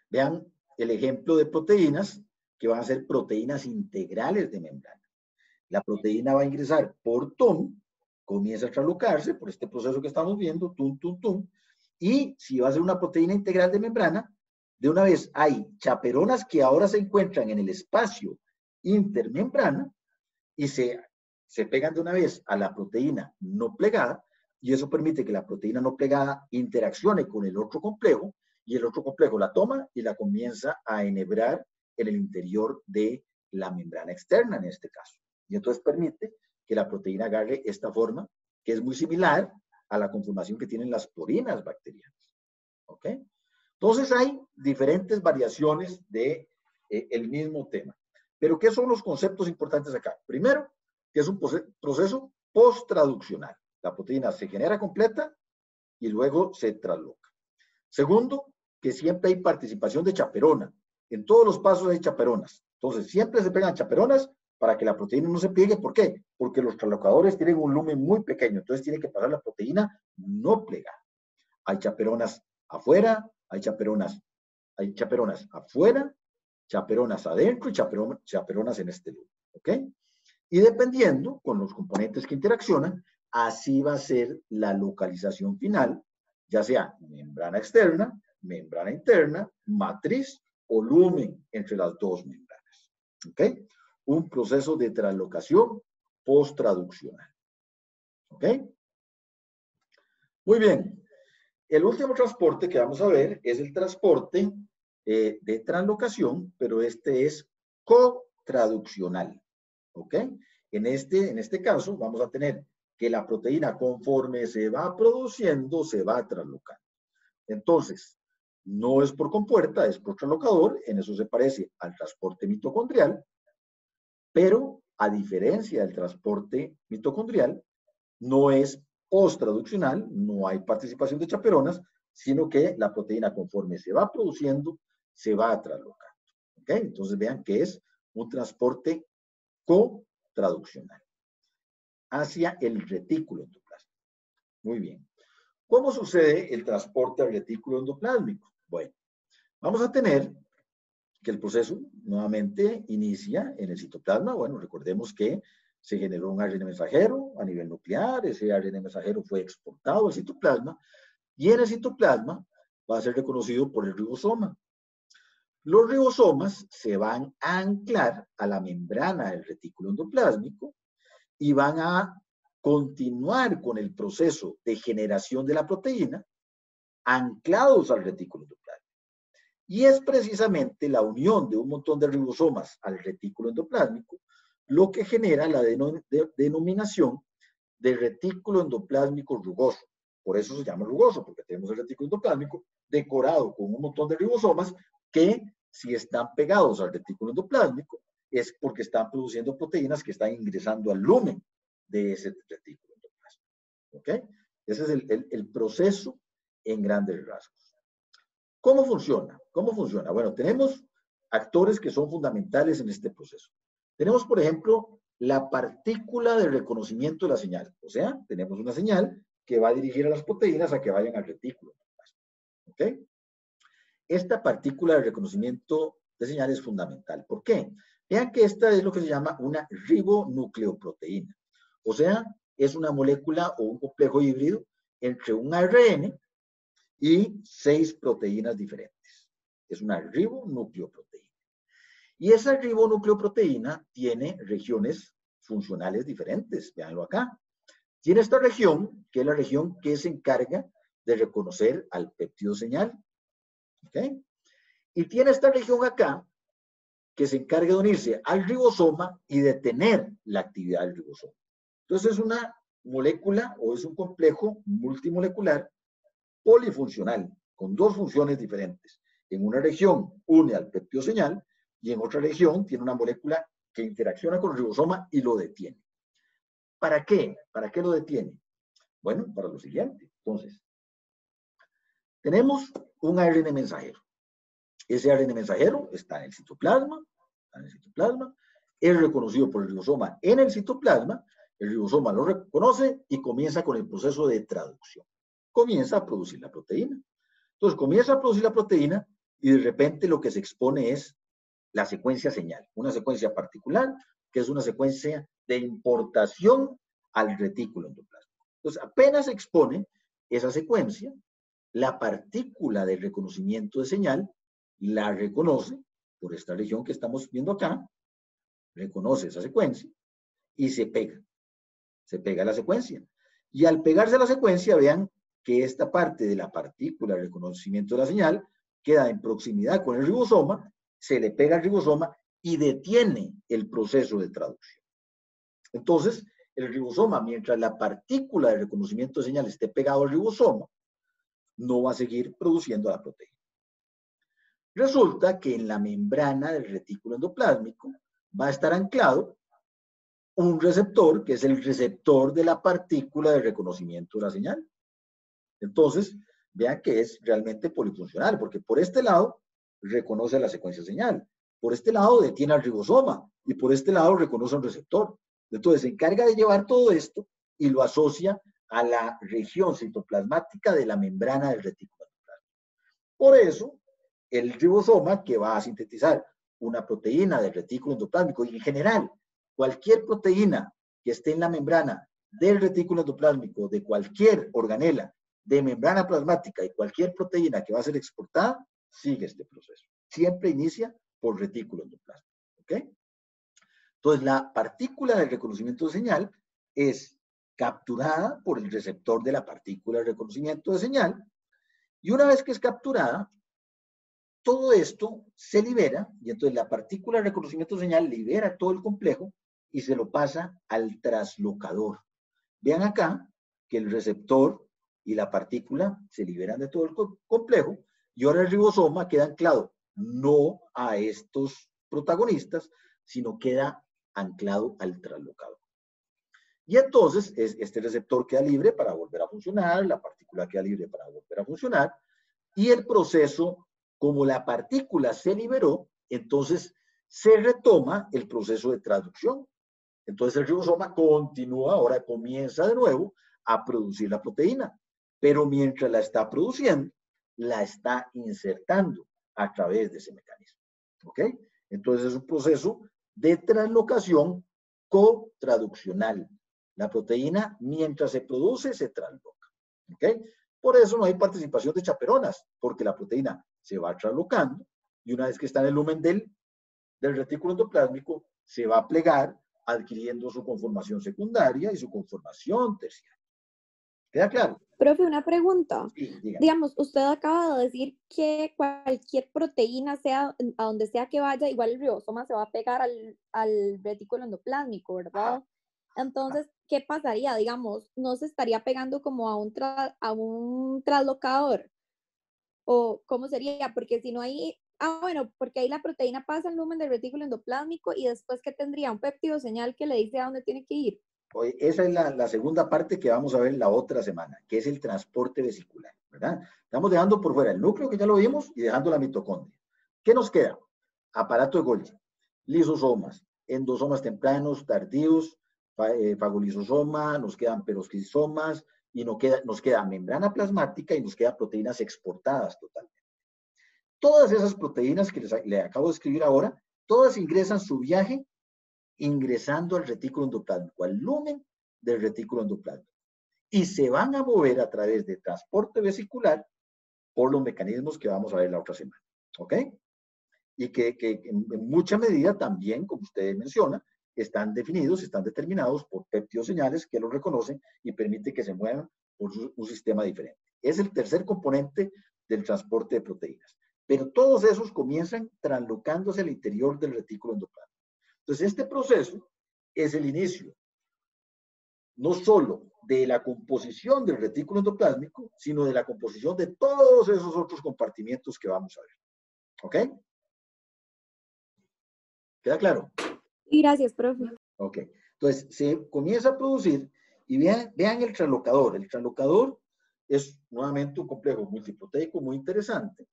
Vean el ejemplo de proteínas que van a ser proteínas integrales de membrana. La proteína va a ingresar por TOM, comienza a translocarse por este proceso que estamos viendo, tum, tum, tum, y si va a ser una proteína integral de membrana, de una vez hay chaperonas que ahora se encuentran en el espacio intermembrana y se pegan de una vez a la proteína no plegada, y eso permite que la proteína no plegada interaccione con el otro complejo, y el otro complejo la toma y la comienza a enhebrar en el interior de la membrana externa en este caso. Y entonces permite que la proteína agarre esta forma, que es muy similar a la conformación que tienen las porinas bacterianas. ¿Ok? Entonces hay diferentes variaciones de el mismo tema. Pero ¿qué son los conceptos importantes acá? Primero, que es un proceso post-traduccional. La proteína se genera completa y luego se trasloca. Segundo, que siempre hay participación de chaperona. En todos los pasos hay chaperonas. Entonces, siempre se pegan chaperonas para que la proteína no se pegue. ¿Por qué? Porque los translocadores tienen un lumen muy pequeño. Entonces, tiene que pasar la proteína no plegada. Hay chaperonas afuera, hay chaperonas afuera, chaperonas adentro y chaperonas en este lumen. ¿Ok? Y dependiendo con los componentes que interaccionan, así va a ser la localización final, ya sea membrana externa, membrana interna, matriz o lumen entre las dos membranas. ¿Ok? Un proceso de translocación post-traduccional. ¿Ok? Muy bien. El último transporte que vamos a ver es el transporte de translocación, pero este es cotraduccional. ¿Ok? En este caso vamos a tener que la proteína conforme se va produciendo, se va translocando. Entonces, no es por compuerta, es por translocador, en eso se parece al transporte mitocondrial, pero a diferencia del transporte mitocondrial, no es post-traduccional, no hay participación de chaperonas, sino que la proteína conforme se va produciendo, se va translocando. ¿Ok? Entonces vean que es un transporte cotraduccional hacia el retículo endoplásmico. Muy bien. ¿Cómo sucede el transporte al retículo endoplásmico? Bueno, vamos a tener que el proceso nuevamente inicia en el citoplasma. Bueno, recordemos que se generó un ARN mensajero a nivel nuclear, ese ARN mensajero fue exportado al citoplasma y en el citoplasma va a ser reconocido por el ribosoma. Los ribosomas se van a anclar a la membrana del retículo endoplásmico y van a continuar con el proceso de generación de la proteína anclados al retículo endoplásmico. Y es precisamente la unión de un montón de ribosomas al retículo endoplásmico lo que genera la denominación de retículo endoplásmico rugoso. Por eso se llama rugoso, porque tenemos el retículo endoplásmico decorado con un montón de ribosomas que, si están pegados al retículo endoplásmico, es porque están produciendo proteínas que están ingresando al lumen de ese retículo endoplásmico. ¿Ok? Ese es el proceso en grandes rasgos. ¿Cómo funciona? ¿Cómo funciona? Bueno, tenemos actores que son fundamentales en este proceso. Tenemos, por ejemplo, la partícula de reconocimiento de la señal. O sea, tenemos una señal que va a dirigir a las proteínas a que vayan al retículo. ¿Ok? Esta partícula de reconocimiento de señal es fundamental. ¿Por qué? Vean que esta es lo que se llama una ribonucleoproteína. O sea, es una molécula o un complejo híbrido entre un ARN y 6 proteínas diferentes. Es una ribonucleoproteína. Y esa ribonucleoproteína tiene regiones funcionales diferentes. Véanlo acá. Tiene esta región, que es la región que se encarga de reconocer al péptido señal. ¿Ok? Y tiene esta región acá, que se encarga de unirse al ribosoma y detener la actividad del ribosoma. Entonces es una molécula o es un complejo multimolecular polifuncional, con 2 funciones diferentes. En una región une al péptido señal y en otra región tiene una molécula que interacciona con el ribosoma y lo detiene. ¿Para qué? ¿Para qué lo detiene? Bueno, para lo siguiente. Entonces, tenemos un ARN mensajero. Ese ARN mensajero está en el citoplasma, es reconocido por el ribosoma en el citoplasma, el ribosoma lo reconoce y comienza con el proceso de traducción. Comienza a producir la proteína. Entonces, comienza a producir la proteína y de repente lo que se expone es la secuencia señal, una secuencia particular que es una secuencia de importación al retículo endoplásmico. Entonces, apenas se expone esa secuencia, la partícula de reconocimiento de señal la reconoce por esta región que estamos viendo acá, reconoce esa secuencia y se pega a la secuencia. Y al pegarse a la secuencia, vean que esta parte de la partícula de reconocimiento de la señal queda en proximidad con el ribosoma, se le pega al ribosoma y detiene el proceso de traducción. Entonces, el ribosoma, mientras la partícula de reconocimiento de señal esté pegado al ribosoma, no va a seguir produciendo la proteína. Resulta que en la membrana del retículo endoplásmico va a estar anclado un receptor, que es el receptor de la partícula de reconocimiento de la señal. Entonces, vean que es realmente polifuncional, porque por este lado reconoce la secuencia señal, por este lado detiene al ribosoma y por este lado reconoce un receptor. Entonces, se encarga de llevar todo esto y lo asocia a la región citoplasmática de la membrana del retículo endoplasmático. Por eso, el ribosoma, que va a sintetizar una proteína del retículo endoplásmico y en general cualquier proteína que esté en la membrana del retículo endoplásmico de cualquier organela de membrana plasmática y cualquier proteína que va a ser exportada, sigue este proceso. Siempre inicia por retículo endoplásmico. ¿Ok? Entonces, la partícula de reconocimiento de señal es capturada por el receptor de la partícula de reconocimiento de señal y una vez que es capturada, todo esto se libera y entonces la partícula de reconocimiento de señal libera todo el complejo y se lo pasa al traslocador. Vean acá que el receptor y la partícula se liberan de todo el complejo y ahora el ribosoma queda anclado no a estos protagonistas, sino queda anclado al traslocador. Y entonces este receptor queda libre para volver a funcionar, la partícula queda libre para volver a funcionar y el proceso, como la partícula se liberó, entonces se retoma el proceso de traducción. Entonces el ribosoma continúa, ahora comienza de nuevo a producir la proteína, pero mientras la está produciendo, la está insertando a través de ese mecanismo. ¿Ok? Entonces es un proceso de translocación cotraduccional. La proteína, mientras se produce, se transloca. ¿Ok? Por eso no hay participación de chaperonas, porque la proteína se va translocando y una vez que está en el lumen del retículo endoplásmico, se va a plegar adquiriendo su conformación secundaria y su conformación terciaria. ¿Queda claro? Profe, una pregunta. Sí, digamos, usted acaba de decir que cualquier proteína, sea a donde sea que vaya, igual el ribosoma se va a pegar al retículo endoplásmico, ¿verdad? Ajá. Entonces, ¿qué pasaría? Digamos, ¿no se estaría pegando como a un translocador? ¿O cómo sería? Porque si no hay... bueno, porque ahí la proteína pasa al lumen del retículo endoplásmico y después, ¿qué tendría? Un péptido señal que le dice a dónde tiene que ir. Oye, esa es la segunda parte que vamos a ver la otra semana, que es el transporte vesicular, ¿verdad? Estamos dejando por fuera el núcleo, que ya lo vimos, y dejando la mitocondria. ¿Qué nos queda? Aparato de Golgi, lisosomas, endosomas tempranos, tardíos, fagolisosoma, nos quedan peroxisomas, y nos queda membrana plasmática y nos quedan proteínas exportadas totalmente. Todas esas proteínas que le acabo de escribir ahora, todas ingresan su viaje ingresando al retículo endoplásmico, al lumen del retículo endoplásmico. Y se van a mover a través de transporte vesicular por los mecanismos que vamos a ver la otra semana. ¿Ok? Y que en mucha medida también, como usted menciona, están definidos, están determinados por peptidoseñales que los reconocen y permite que se muevan por un sistema diferente. Es el tercer componente del transporte de proteínas. Pero todos esos comienzan translocándose al interior del retículo endoplásmico. Entonces, este proceso es el inicio, no solo de la composición del retículo endoplásmico, sino de la composición de todos esos otros compartimientos que vamos a ver. ¿Ok? ¿Queda claro? Y gracias, profe. Ok. Entonces, se comienza a producir y vean el translocador. El translocador es nuevamente un complejo multiproteico muy interesante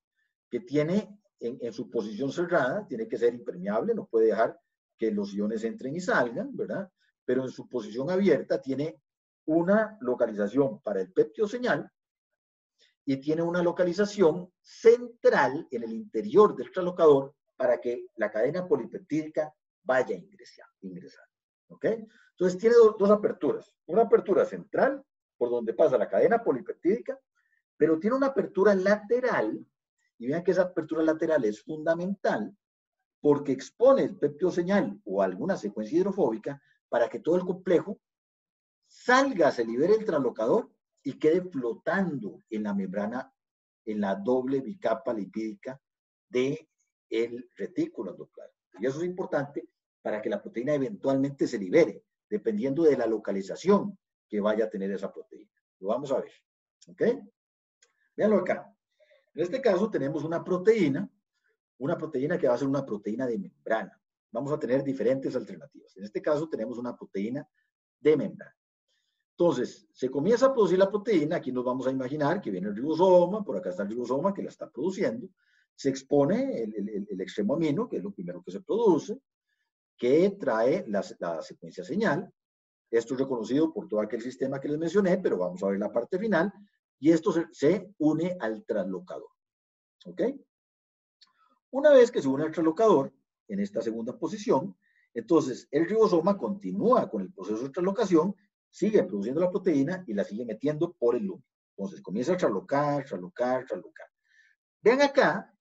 que tiene en su posición cerrada, tiene que ser impermeable, no puede dejar que los iones entren y salgan, ¿verdad? Pero en su posición abierta tiene una localización para el peptidoseñal y tiene una localización central en el interior del translocador para que la cadena polipeptídica vaya ingresando. ¿Ok? Entonces tiene dos aperturas. Una apertura central, por donde pasa la cadena polipeptídica, pero tiene una apertura lateral, y vean que esa apertura lateral es fundamental porque expone el peptidoseñal o alguna secuencia hidrofóbica para que todo el complejo salga, se libere el translocador y quede flotando en la membrana, en la doble bicapa lipídica del retículo endoplásmico. Y eso es importante para que la proteína eventualmente se libere, dependiendo de la localización que vaya a tener esa proteína. Lo vamos a ver. ¿Ok? Véanlo acá. En este caso tenemos una proteína que va a ser una proteína de membrana. Vamos a tener diferentes alternativas. En este caso tenemos una proteína de membrana. Entonces, se comienza a producir la proteína, aquí nos vamos a imaginar que viene el ribosoma, por acá está el ribosoma que la está produciendo, se expone el extremo amino, que es lo primero que se produce, que trae la secuencia señal. Esto es reconocido por todo aquel sistema que les mencioné, pero vamos a ver la parte final, y esto se une al translocador. ¿Ok? Una vez que se une al translocador, en esta segunda posición, entonces el ribosoma continúa con el proceso de translocación, sigue produciendo la proteína y la sigue metiendo por el lumen. Entonces comienza a translocar. Vean acá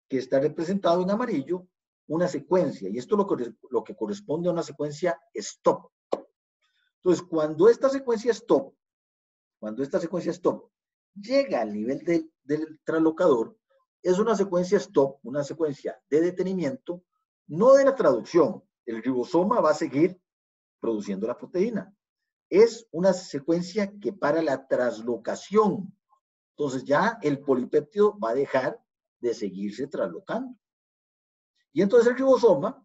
que está representado en amarillo una secuencia, y esto es lo que corresponde a una secuencia stop. Entonces, cuando esta secuencia stop llega al nivel del translocador, es una secuencia stop, una secuencia de detenimiento, no de la traducción. El ribosoma va a seguir produciendo la proteína. Es una secuencia que para la translocación. Entonces ya el polipéptido va a dejar de seguirse translocando. Y entonces el ribosoma,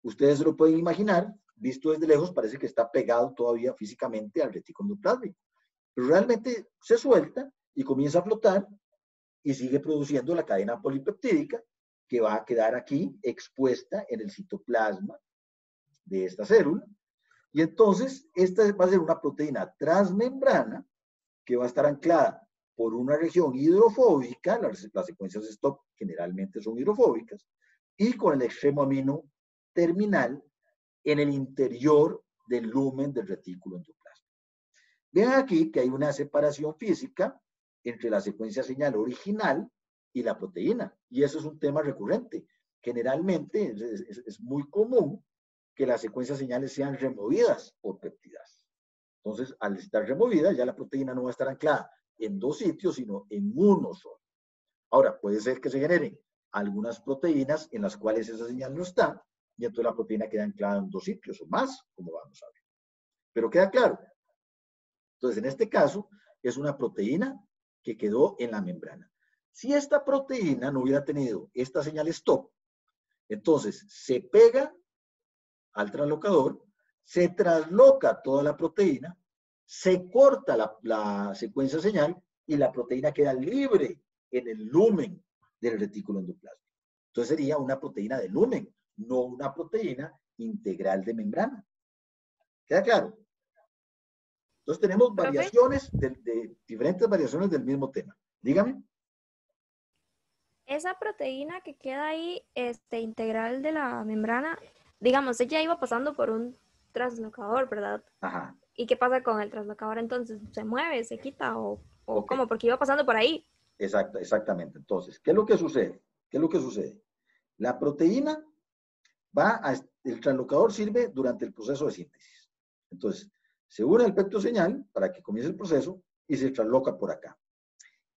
ustedes se lo pueden imaginar, visto desde lejos, parece que está pegado todavía físicamente al retículo endoplásmico. Pero realmente se suelta y comienza a flotar y sigue produciendo la cadena polipeptídica que va a quedar aquí expuesta en el citoplasma de esta célula. Y entonces, esta va a ser una proteína transmembrana que va a estar anclada por una región hidrofóbica, las secuencias stop generalmente son hidrofóbicas, y con el extremo amino terminal en el interior del lumen del retículo endoplasmático. Vean aquí que hay una separación física entre la secuencia señal original y la proteína, y eso es un tema recurrente. Generalmente es muy común que las secuencias señales sean removidas por peptidas. Entonces, al estar removida, ya la proteína no va a estar anclada en dos sitios, sino en uno solo. Ahora, puede ser que se generen algunas proteínas en las cuales esa señal no está, y entonces la proteína queda anclada en dos sitios o más, como vamos a ver. Pero queda claro. Entonces, en este caso, es una proteína que quedó en la membrana. Si esta proteína no hubiera tenido esta señal stop, entonces se pega al translocador, se trasloca toda la proteína, se corta la secuencia señal y la proteína queda libre en el lumen del retículo endoplasmático. Entonces sería una proteína de lumen, no una proteína integral de membrana. ¿Queda claro? Entonces tenemos variaciones, de diferentes variaciones del mismo tema. Dígame. Esa proteína que queda ahí, integral de la membrana, digamos, ella iba pasando por un translocador, ¿verdad? Ajá. ¿Y qué pasa con el translocador entonces? ¿Se mueve, se quita o Okay. cómo? Porque iba pasando por ahí. Exactamente. Entonces, ¿qué es lo que sucede? ¿Qué es lo que sucede? La proteína el translocador sirve durante el proceso de síntesis. Entonces, se une al peptido señal para que comience el proceso y se trasloca por acá.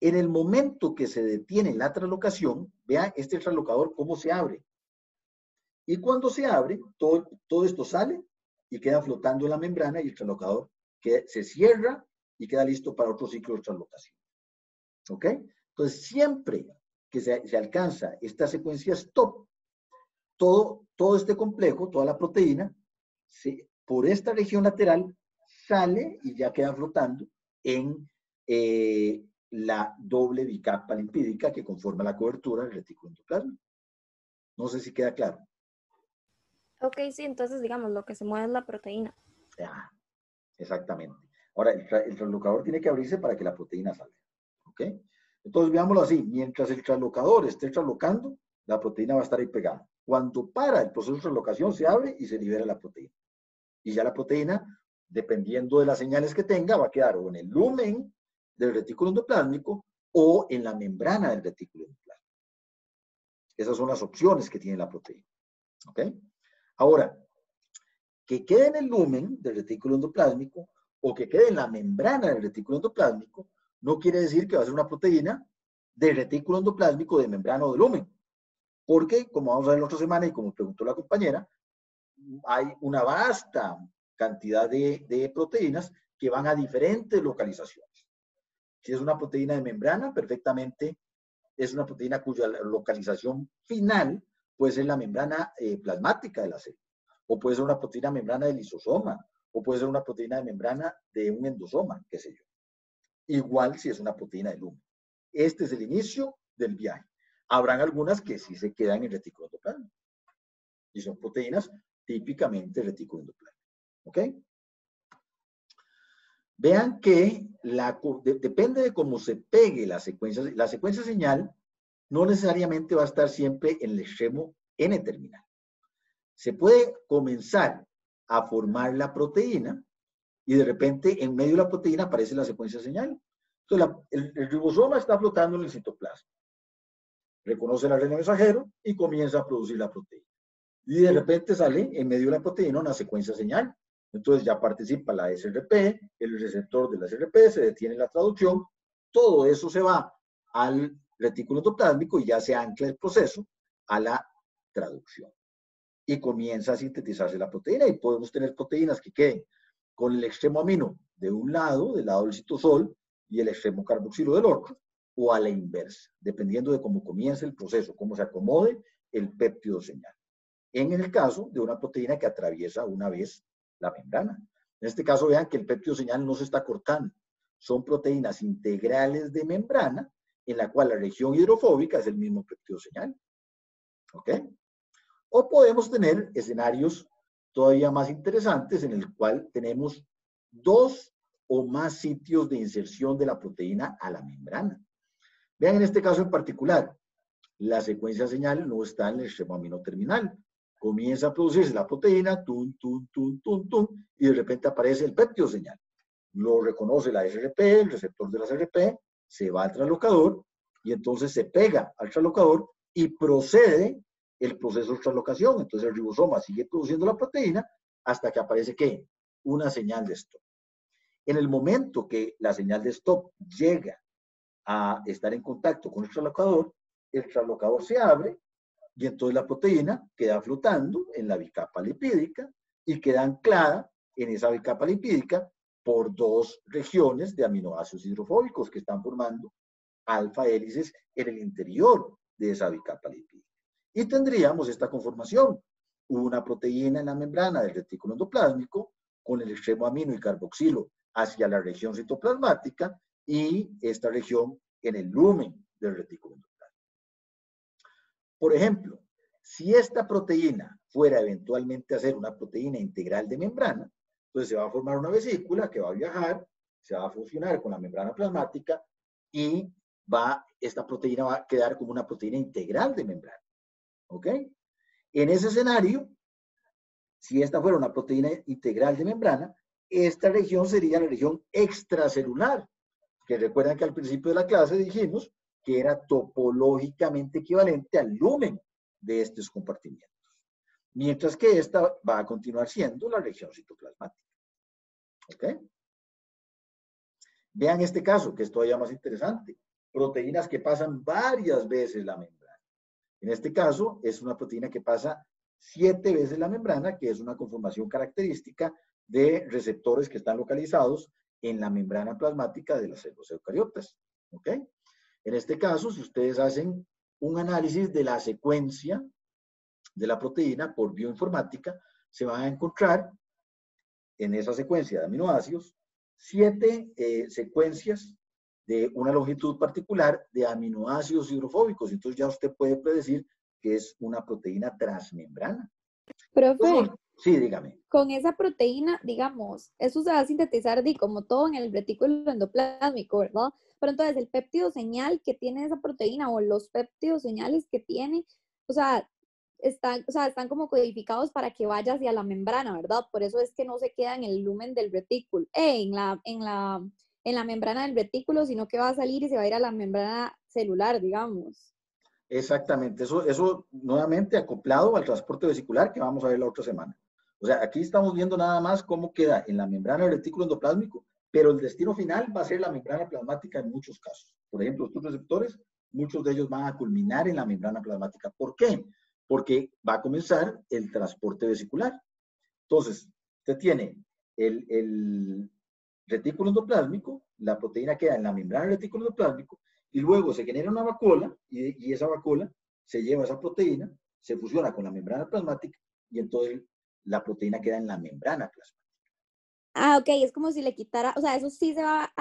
En el momento que se detiene la traslocación, vean este translocador cómo se abre. Y cuando se abre, todo esto sale y queda flotando en la membrana y el translocador se cierra y queda listo para otro ciclo de translocación. ¿Ok? Entonces, siempre que se alcanza esta secuencia stop, todo este complejo, toda la proteína, por esta región lateral sale y ya queda flotando en la doble bicapa lipídica que conforma la cobertura del retículo endoplasmático. No sé si queda claro. Ok, sí, entonces digamos, lo que se mueve es la proteína. Ya, exactamente. Ahora, el translocador tiene que abrirse para que la proteína salga. ¿Ok? Entonces, veámoslo así. Mientras el translocador esté translocando, la proteína va a estar ahí pegada. Cuando para el proceso de translocación, se abre y se libera la proteína. Y ya la proteína, dependiendo de las señales que tenga, va a quedar o en el lumen del retículo endoplásmico o en la membrana del retículo endoplásmico. Esas son las opciones que tiene la proteína. ¿Ok? Ahora, que quede en el lumen del retículo endoplásmico o que quede en la membrana del retículo endoplásmico no quiere decir que va a ser una proteína del retículo endoplásmico de membrana o de lumen. Porque, como vamos a ver la otra semana y como preguntó la compañera, hay una vasta cantidad de proteínas que van a diferentes localizaciones. Si es una proteína de membrana, perfectamente es una proteína cuya localización final puede ser la membrana plasmática de la célula, o puede ser una proteína membrana del lisosoma, o puede ser una proteína de membrana de un endosoma, qué sé yo. Igual si es una proteína de lumen. Este es el inicio del viaje. Habrán algunas que sí se quedan en el retículo endoplasmático. Y son proteínas típicamente retículo endoplasmático. ¿Ok? Vean que depende de cómo se pegue la secuencia señal, no necesariamente va a estar siempre en el extremo N terminal. Se puede comenzar a formar la proteína y de repente en medio de la proteína aparece la secuencia señal. Entonces el ribosoma está flotando en el citoplasma. Reconoce el ARN mensajero y comienza a producir la proteína. Y de repente sale en medio de la proteína una secuencia señal. Entonces ya participa la SRP, el receptor de la SRP, se detiene la traducción, todo eso se va al retículo endoplásmico y ya se ancla el proceso a la traducción. Y comienza a sintetizarse la proteína y podemos tener proteínas que queden con el extremo amino de un lado, del lado del citosol, y el extremo carboxilo del otro, o a la inversa, dependiendo de cómo comience el proceso, cómo se acomode el péptido señal. En el caso de una proteína que atraviesa una vez la membrana. En este caso, vean que el péptido señal no se está cortando. Son proteínas integrales de membrana, en la cual la región hidrofóbica es el mismo péptido señal. ¿Ok? O podemos tener escenarios todavía más interesantes en el cual tenemos 2 o más sitios de inserción de la proteína a la membrana. Vean en este caso en particular, la secuencia señal no está en el extremo amino terminal. Comienza a producirse la proteína, tun, tun, tun, tun, tun, y de repente aparece el péptido señal. Lo reconoce la SRP, el receptor de la SRP, se va al translocador y entonces se pega al translocador y procede el proceso de translocación. Entonces el ribosoma sigue produciendo la proteína hasta que aparece, ¿qué? Una señal de stop. En el momento que la señal de stop llega a estar en contacto con el translocador se abre y entonces la proteína queda flotando en la bicapa lipídica y queda anclada en esa bicapa lipídica por 2 regiones de aminoácidos hidrofóbicos que están formando alfa hélices en el interior de esa bicapa lipídica. Y tendríamos esta conformación, una proteína en la membrana del retículo endoplásmico con el extremo amino y carboxilo hacia la región citoplasmática y esta región en el lumen del retículo endoplásmico. Por ejemplo, si esta proteína fuera eventualmente a ser una proteína integral de membrana, entonces se va a formar una vesícula que va a viajar, se va a fusionar con la membrana plasmática y esta proteína va a quedar como una proteína integral de membrana. ¿Ok? En ese escenario, si esta fuera una proteína integral de membrana, esta región sería la región extracelular, que recuerdan que al principio de la clase dijimos que era topológicamente equivalente al lumen de estos compartimientos. Mientras que esta va a continuar siendo la región citoplasmática. ¿Ok? Vean este caso, que es todavía más interesante. Proteínas que pasan varias veces la membrana. En este caso, es una proteína que pasa 7 veces la membrana, que es una conformación característica de receptores que están localizados en la membrana plasmática de las células eucariotas. ¿Ok? En este caso, si ustedes hacen un análisis de la secuencia de la proteína por bioinformática, se van a encontrar en esa secuencia de aminoácidos 7 secuencias de una longitud particular de aminoácidos hidrofóbicos. Entonces ya usted puede predecir que es una proteína transmembrana. Profe, sí, dígame. Con esa proteína, digamos, eso se va a sintetizar como todo en el retículo endoplásmico, ¿verdad? Pero entonces el péptido señal que tiene esa proteína o los péptidos señales que tiene, o sea, están como codificados para que vaya hacia la membrana, ¿verdad? Por eso es que no se queda en el lumen del retículo, en la membrana del retículo, sino que va a salir y se va a ir a la membrana celular, digamos. Exactamente, eso nuevamente acoplado al transporte vesicular que vamos a ver la otra semana. O sea, aquí estamos viendo nada más cómo queda en la membrana del retículo endoplásmico, pero el destino final va a ser la membrana plasmática en muchos casos. Por ejemplo, estos receptores, muchos de ellos van a culminar en la membrana plasmática. ¿Por qué? Porque va a comenzar el transporte vesicular. Entonces, usted tiene el retículo endoplásmico, la proteína queda en la membrana del retículo endoplásmico, y luego se genera una vacuola, y esa vacuola se lleva esa proteína, se fusiona con la membrana plasmática, y entonces la proteína queda en la membrana plasmática. Ah, ok, es como si le quitara, o sea, eso sí se va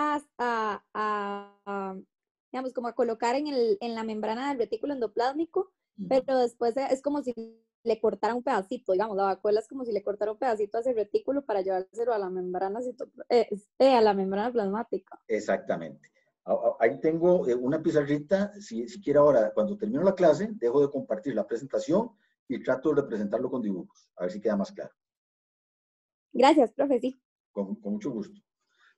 digamos, como a colocar en la membrana del retículo endoplásmico, pero después es como si le cortara un pedacito, digamos, la vacuola es como si le cortara un pedacito a ese retículo para llevárselo a la membrana, a la membrana plasmática. Exactamente. Ahí tengo una pizarrita, si quiere ahora, cuando termino la clase, dejo de compartir la presentación y trato de representarlo con dibujos, a ver si queda más claro. Gracias, profe, sí. Con mucho gusto.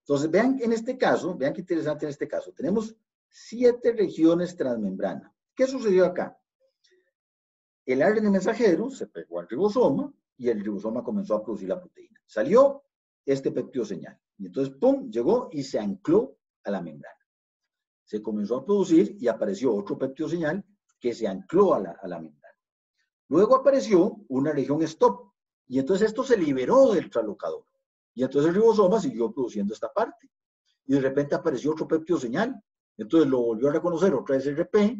Entonces, vean en este caso, vean qué interesante en este caso. Tenemos 7 regiones transmembrana. ¿Qué sucedió acá? El ARN mensajero se pegó al ribosoma y el ribosoma comenzó a producir la proteína. Salió este péptido señal. Y entonces, ¡pum!, llegó y se ancló a la membrana. Se comenzó a producir y apareció otro péptido señal que se ancló a la membrana. Luego apareció una región stop. Y entonces esto se liberó del translocador. Y entonces el ribosoma siguió produciendo esta parte. Y de repente apareció otro péptido señal. Entonces lo volvió a reconocer otra SRP,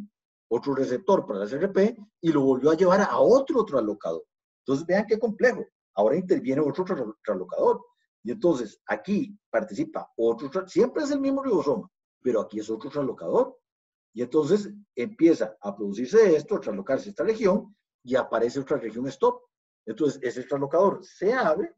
otro receptor para la SRP, y lo volvió a llevar a otro translocador. Entonces vean qué complejo. Ahora interviene otro translocador. Y entonces aquí participa otro, siempre es el mismo ribosoma, pero aquí es otro translocador. Y entonces empieza a producirse esto, a traslocarse esta región, y aparece otra región stop. Entonces ese traslocador se abre,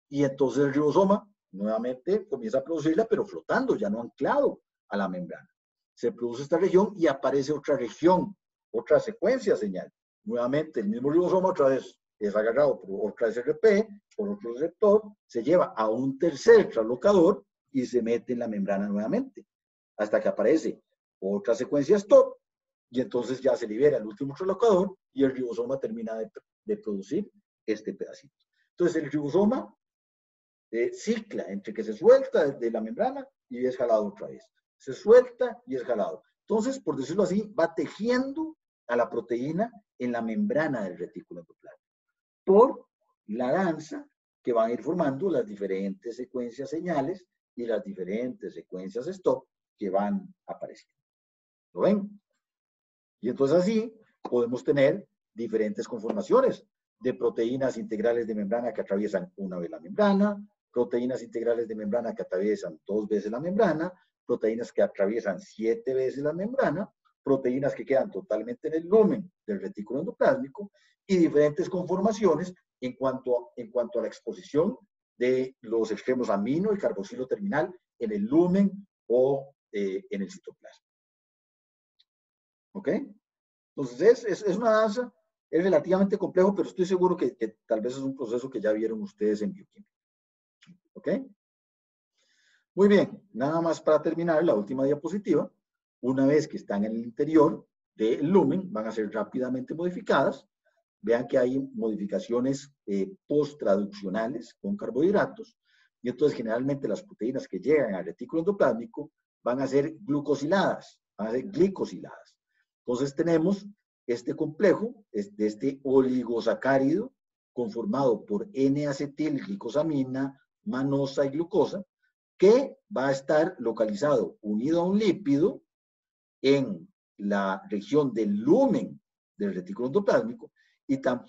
y entonces el ribosoma nuevamente comienza a producirla, pero flotando, ya no anclado a la membrana. Se produce esta región y aparece otra región, otra secuencia señal. Nuevamente el mismo ribosoma otra vez es agarrado por otra SRP, por otro receptor, se lleva a un tercer traslocador y se mete en la membrana nuevamente, hasta que aparece otra secuencia stop, y entonces ya se libera el último traslocador y el ribosoma termina de producir este pedacito. Entonces el ribosoma cicla entre que se suelta de la membrana y es jalado otra vez. Se suelta y es jalado. Entonces, por decirlo así, va tejiendo a la proteína en la membrana del retículo endoplasmático por la danza que van a ir formando las diferentes secuencias señales y las diferentes secuencias stop que van apareciendo. ¿Lo ven? Y entonces así podemos tener diferentes conformaciones de proteínas integrales de membrana que atraviesan una vez la membrana, proteínas integrales de membrana que atraviesan 2 veces la membrana, proteínas que atraviesan 7 veces la membrana, proteínas que quedan totalmente en el lumen del retículo endoplasmático y diferentes conformaciones en cuanto a la exposición de los extremos amino y carboxilo terminal en el lumen o en el citoplasma. ¿Ok? Entonces es una danza, es relativamente complejo, pero estoy seguro que tal vez es un proceso que ya vieron ustedes en bioquímica. ¿Ok? Muy bien, nada más para terminar la última diapositiva. Una vez que están en el interior del lumen, van a ser rápidamente modificadas. Vean que hay modificaciones post-traduccionales con carbohidratos, y entonces generalmente las proteínas que llegan al retículo endoplasmático van a ser glucosiladas, van a ser glicosiladas. Entonces tenemos este complejo, de este oligosacárido conformado por N-acetilglicosamina, manosa y glucosa, que va a estar localizado unido a un lípido en la región del lumen del retículo endoplasmático, y tan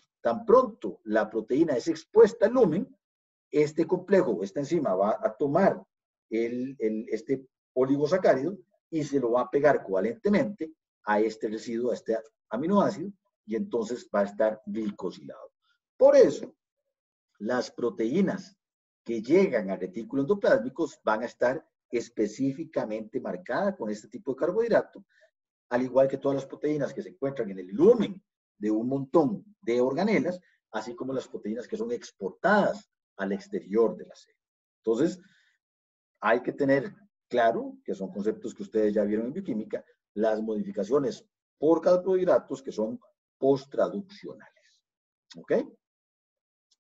pronto la proteína es expuesta al lumen, este complejo, esta enzima va a tomar este oligosacárido y se lo va a pegar covalentemente a este residuo, a este aminoácido, y entonces va a estar glicosilado. Por eso, las proteínas que llegan al retículo endoplasmático van a estar específicamente marcadas con este tipo de carbohidrato, al igual que todas las proteínas que se encuentran en el lumen de un montón de organelas, así como las proteínas que son exportadas al exterior de la célula. Entonces, hay que tener claro, que son conceptos que ustedes ya vieron en bioquímica, las modificaciones por carbohidratos que son post-traduccionales. ¿Ok?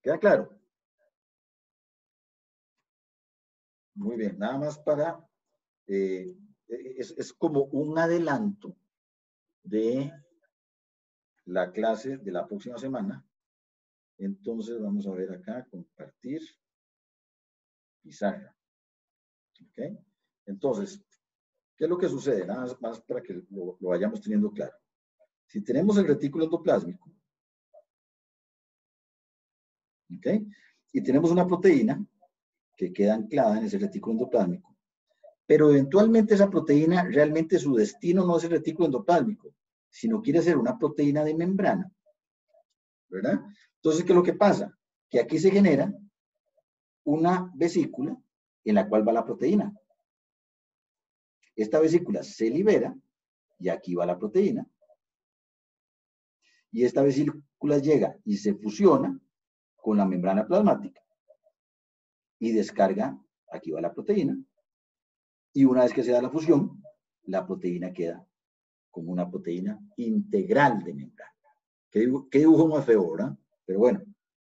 ¿Queda claro? Muy bien, nada más para... es como un adelanto de la clase de la próxima semana. Entonces vamos a ver acá, compartir pizarra. ¿Ok? Entonces, ¿qué es lo que sucede? Nada más para que lo vayamos teniendo claro. Si tenemos el retículo endoplásmico, ¿ok? Y tenemos una proteína que queda anclada en ese retículo endoplásmico, pero eventualmente esa proteína, realmente su destino no es el retículo endoplásmico, sino quiere ser una proteína de membrana, ¿verdad? Entonces, ¿qué es lo que pasa? Que aquí se genera una vesícula en la cual va la proteína. Esta vesícula se libera y aquí va la proteína. Y esta vesícula llega y se fusiona con la membrana plasmática y descarga, aquí va la proteína. Y una vez que se da la fusión, la proteína queda como una proteína integral de membrana. ¿Qué dibujo más feo, verdad? Pero bueno,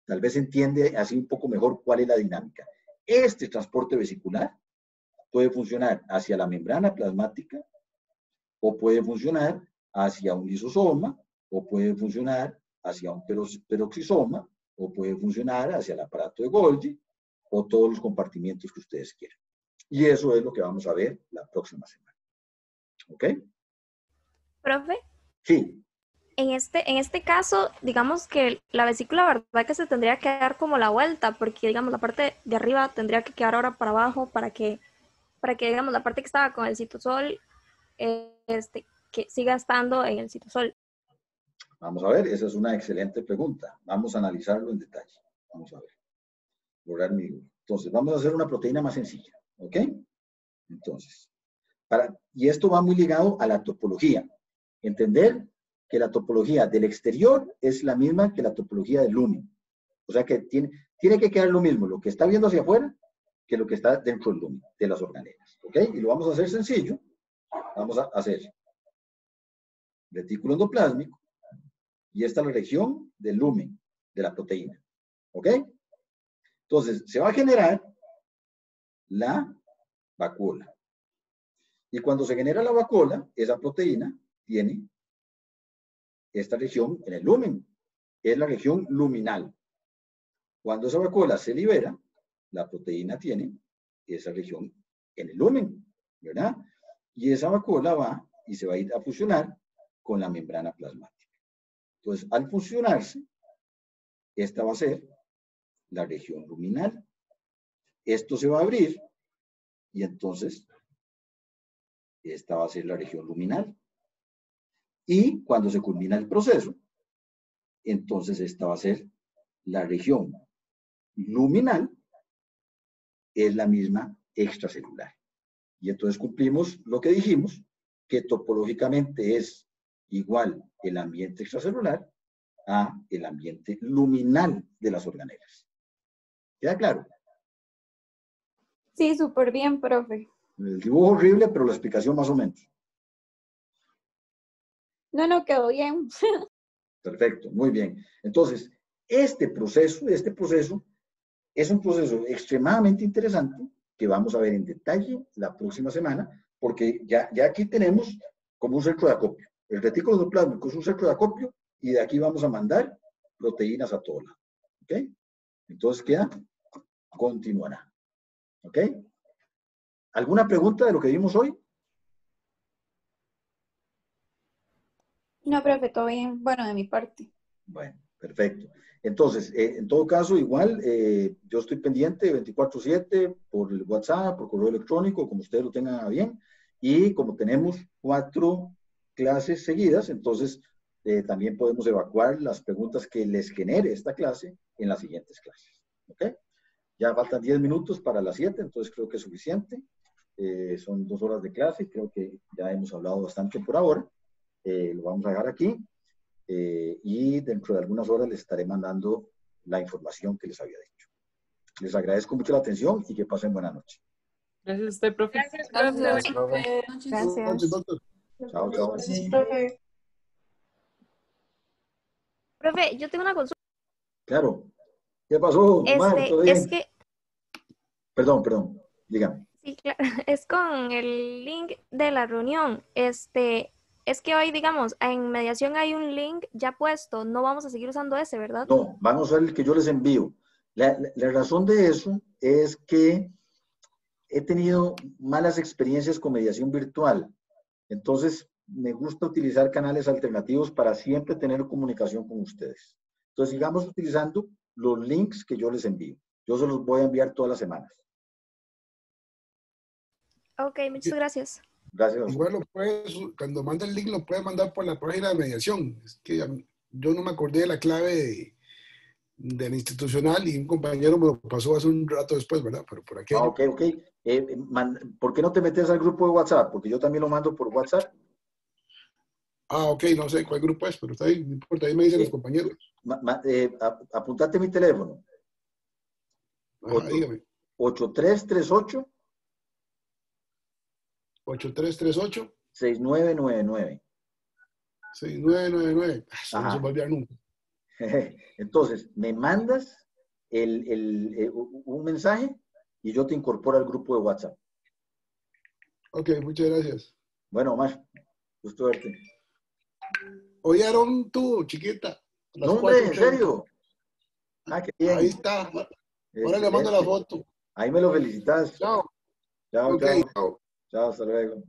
tal vez se entiende así un poco mejor cuál es la dinámica. Este transporte vesicular puede funcionar hacia la membrana plasmática, o puede funcionar hacia un lisosoma, o puede funcionar hacia un peroxisoma, o puede funcionar hacia el aparato de Golgi, o todos los compartimientos que ustedes quieran. Y eso es lo que vamos a ver la próxima semana. ¿Ok? Profe, Sí. en este caso, digamos que la vesícula, ¿verdad? Que se tendría que dar como la vuelta, porque digamos la parte de arriba tendría que quedar ahora para abajo para que digamos la parte que estaba con el citosol que siga estando en el citosol? Vamos a ver, esa es una excelente pregunta. Vamos a analizarlo en detalle. Vamos a ver. Borrar mi... Entonces, vamos a hacer una proteína más sencilla, ¿ok? Entonces, y esto va muy ligado a la topología. Entender que la topología del exterior es la misma que la topología del lumen. O sea que tiene que quedar lo mismo, lo que está viendo hacia afuera, que lo que está dentro del lumen, de las organelas, ¿ok? Y lo vamos a hacer sencillo. Vamos a hacer retículo endoplásmico, y esta es la región del lumen de la proteína. ¿Ok? Entonces, se va a generar la vacuola. Y cuando se genera la vacuola, esa proteína tiene esta región en el lumen. Es la región luminal. Cuando esa vacuola se libera, la proteína tiene esa región en el lumen, ¿verdad? Y esa vacuola va y se va a ir a fusionar con la membrana plasmática. Entonces, al fusionarse, esta va a ser la región luminal. Esto se va a abrir y entonces esta va a ser la región luminal. Y cuando se culmina el proceso, entonces esta va a ser la región luminal, es la misma extracelular. Y entonces cumplimos lo que dijimos, que topológicamente es igual el ambiente extracelular a el ambiente luminal de las organelas. ¿Queda claro? Sí, súper bien, profe. El dibujo horrible, pero la explicación más o menos. No, quedó bien. Perfecto, muy bien. Entonces, este proceso es un proceso extremadamente interesante que vamos a ver en detalle la próxima semana, porque ya aquí tenemos como un centro de acopio. El retículo endoplásmico es un centro de acopio y de aquí vamos a mandar proteínas a todo lado. ¿Ok? Entonces continuará. ¿Ok? ¿Alguna pregunta de lo que vimos hoy? No, profe, todo bien. Bueno, de mi parte. Bueno, perfecto. Entonces, en todo caso, igual, yo estoy pendiente 24/7 por el WhatsApp, por correo electrónico, como ustedes lo tengan a bien. Y como tenemos 4 clases seguidas, entonces también podemos evacuar las preguntas que les genere esta clase en las siguientes clases. ¿Ok? Ya faltan 10 minutos para las 7, entonces creo que es suficiente. Son 2 horas de clase, creo que ya hemos hablado bastante por ahora. Lo vamos a dejar aquí. Y dentro de algunas horas les estaré mandando la información que les había dicho. Les agradezco mucho la atención y que pasen buena noche. Gracias a usted, profe. Gracias, profe. Gracias. Chao, chao. Sí. Profe, yo tengo una consulta. Claro. ¿Qué pasó, Omar? ¿Todo bien? Es que, Perdón. Dígame. sí, claro, es con el link de la reunión. Es que hoy, digamos, en mediación hay un link ya puesto. No vamos a seguir usando ese, ¿verdad? No, van a usar el que yo les envío. La razón de eso es que he tenido malas experiencias con mediación virtual. Entonces, me gusta utilizar canales alternativos para siempre tener comunicación con ustedes. Entonces, sigamos utilizando los links que yo les envío. Yo se los voy a enviar todas las semanas. Ok, muchas gracias. Gracias. Igual lo puedes, cuando manda el link, lo puedes mandar por la página de mediación. Es que yo no me acordé de la clave del institucional y un compañero me lo pasó hace un rato después, ¿verdad? Pero por aquí. Ok. ¿Por qué no te metes al grupo de WhatsApp? Porque yo también lo mando por WhatsApp. Ok, no sé cuál grupo es, pero está ahí, no importa, ahí me dicen los compañeros. Apuntate mi teléfono. Ajá, dígame. 8338 8338 6999. 6999. Eso no se va a olvidar nunca. Entonces, me mandas un mensaje y yo te incorporo al grupo de WhatsApp. Ok, muchas gracias. Bueno, Omar, gusto verte. Oye, Aaron, tú, chiquita. No, hombre, ¿en serio? Ah, qué bien. Ahí está. Ahora le mando la foto. Ahí me lo felicitas. Chao. Chao, Ok, chao. chao. Chao, hasta luego.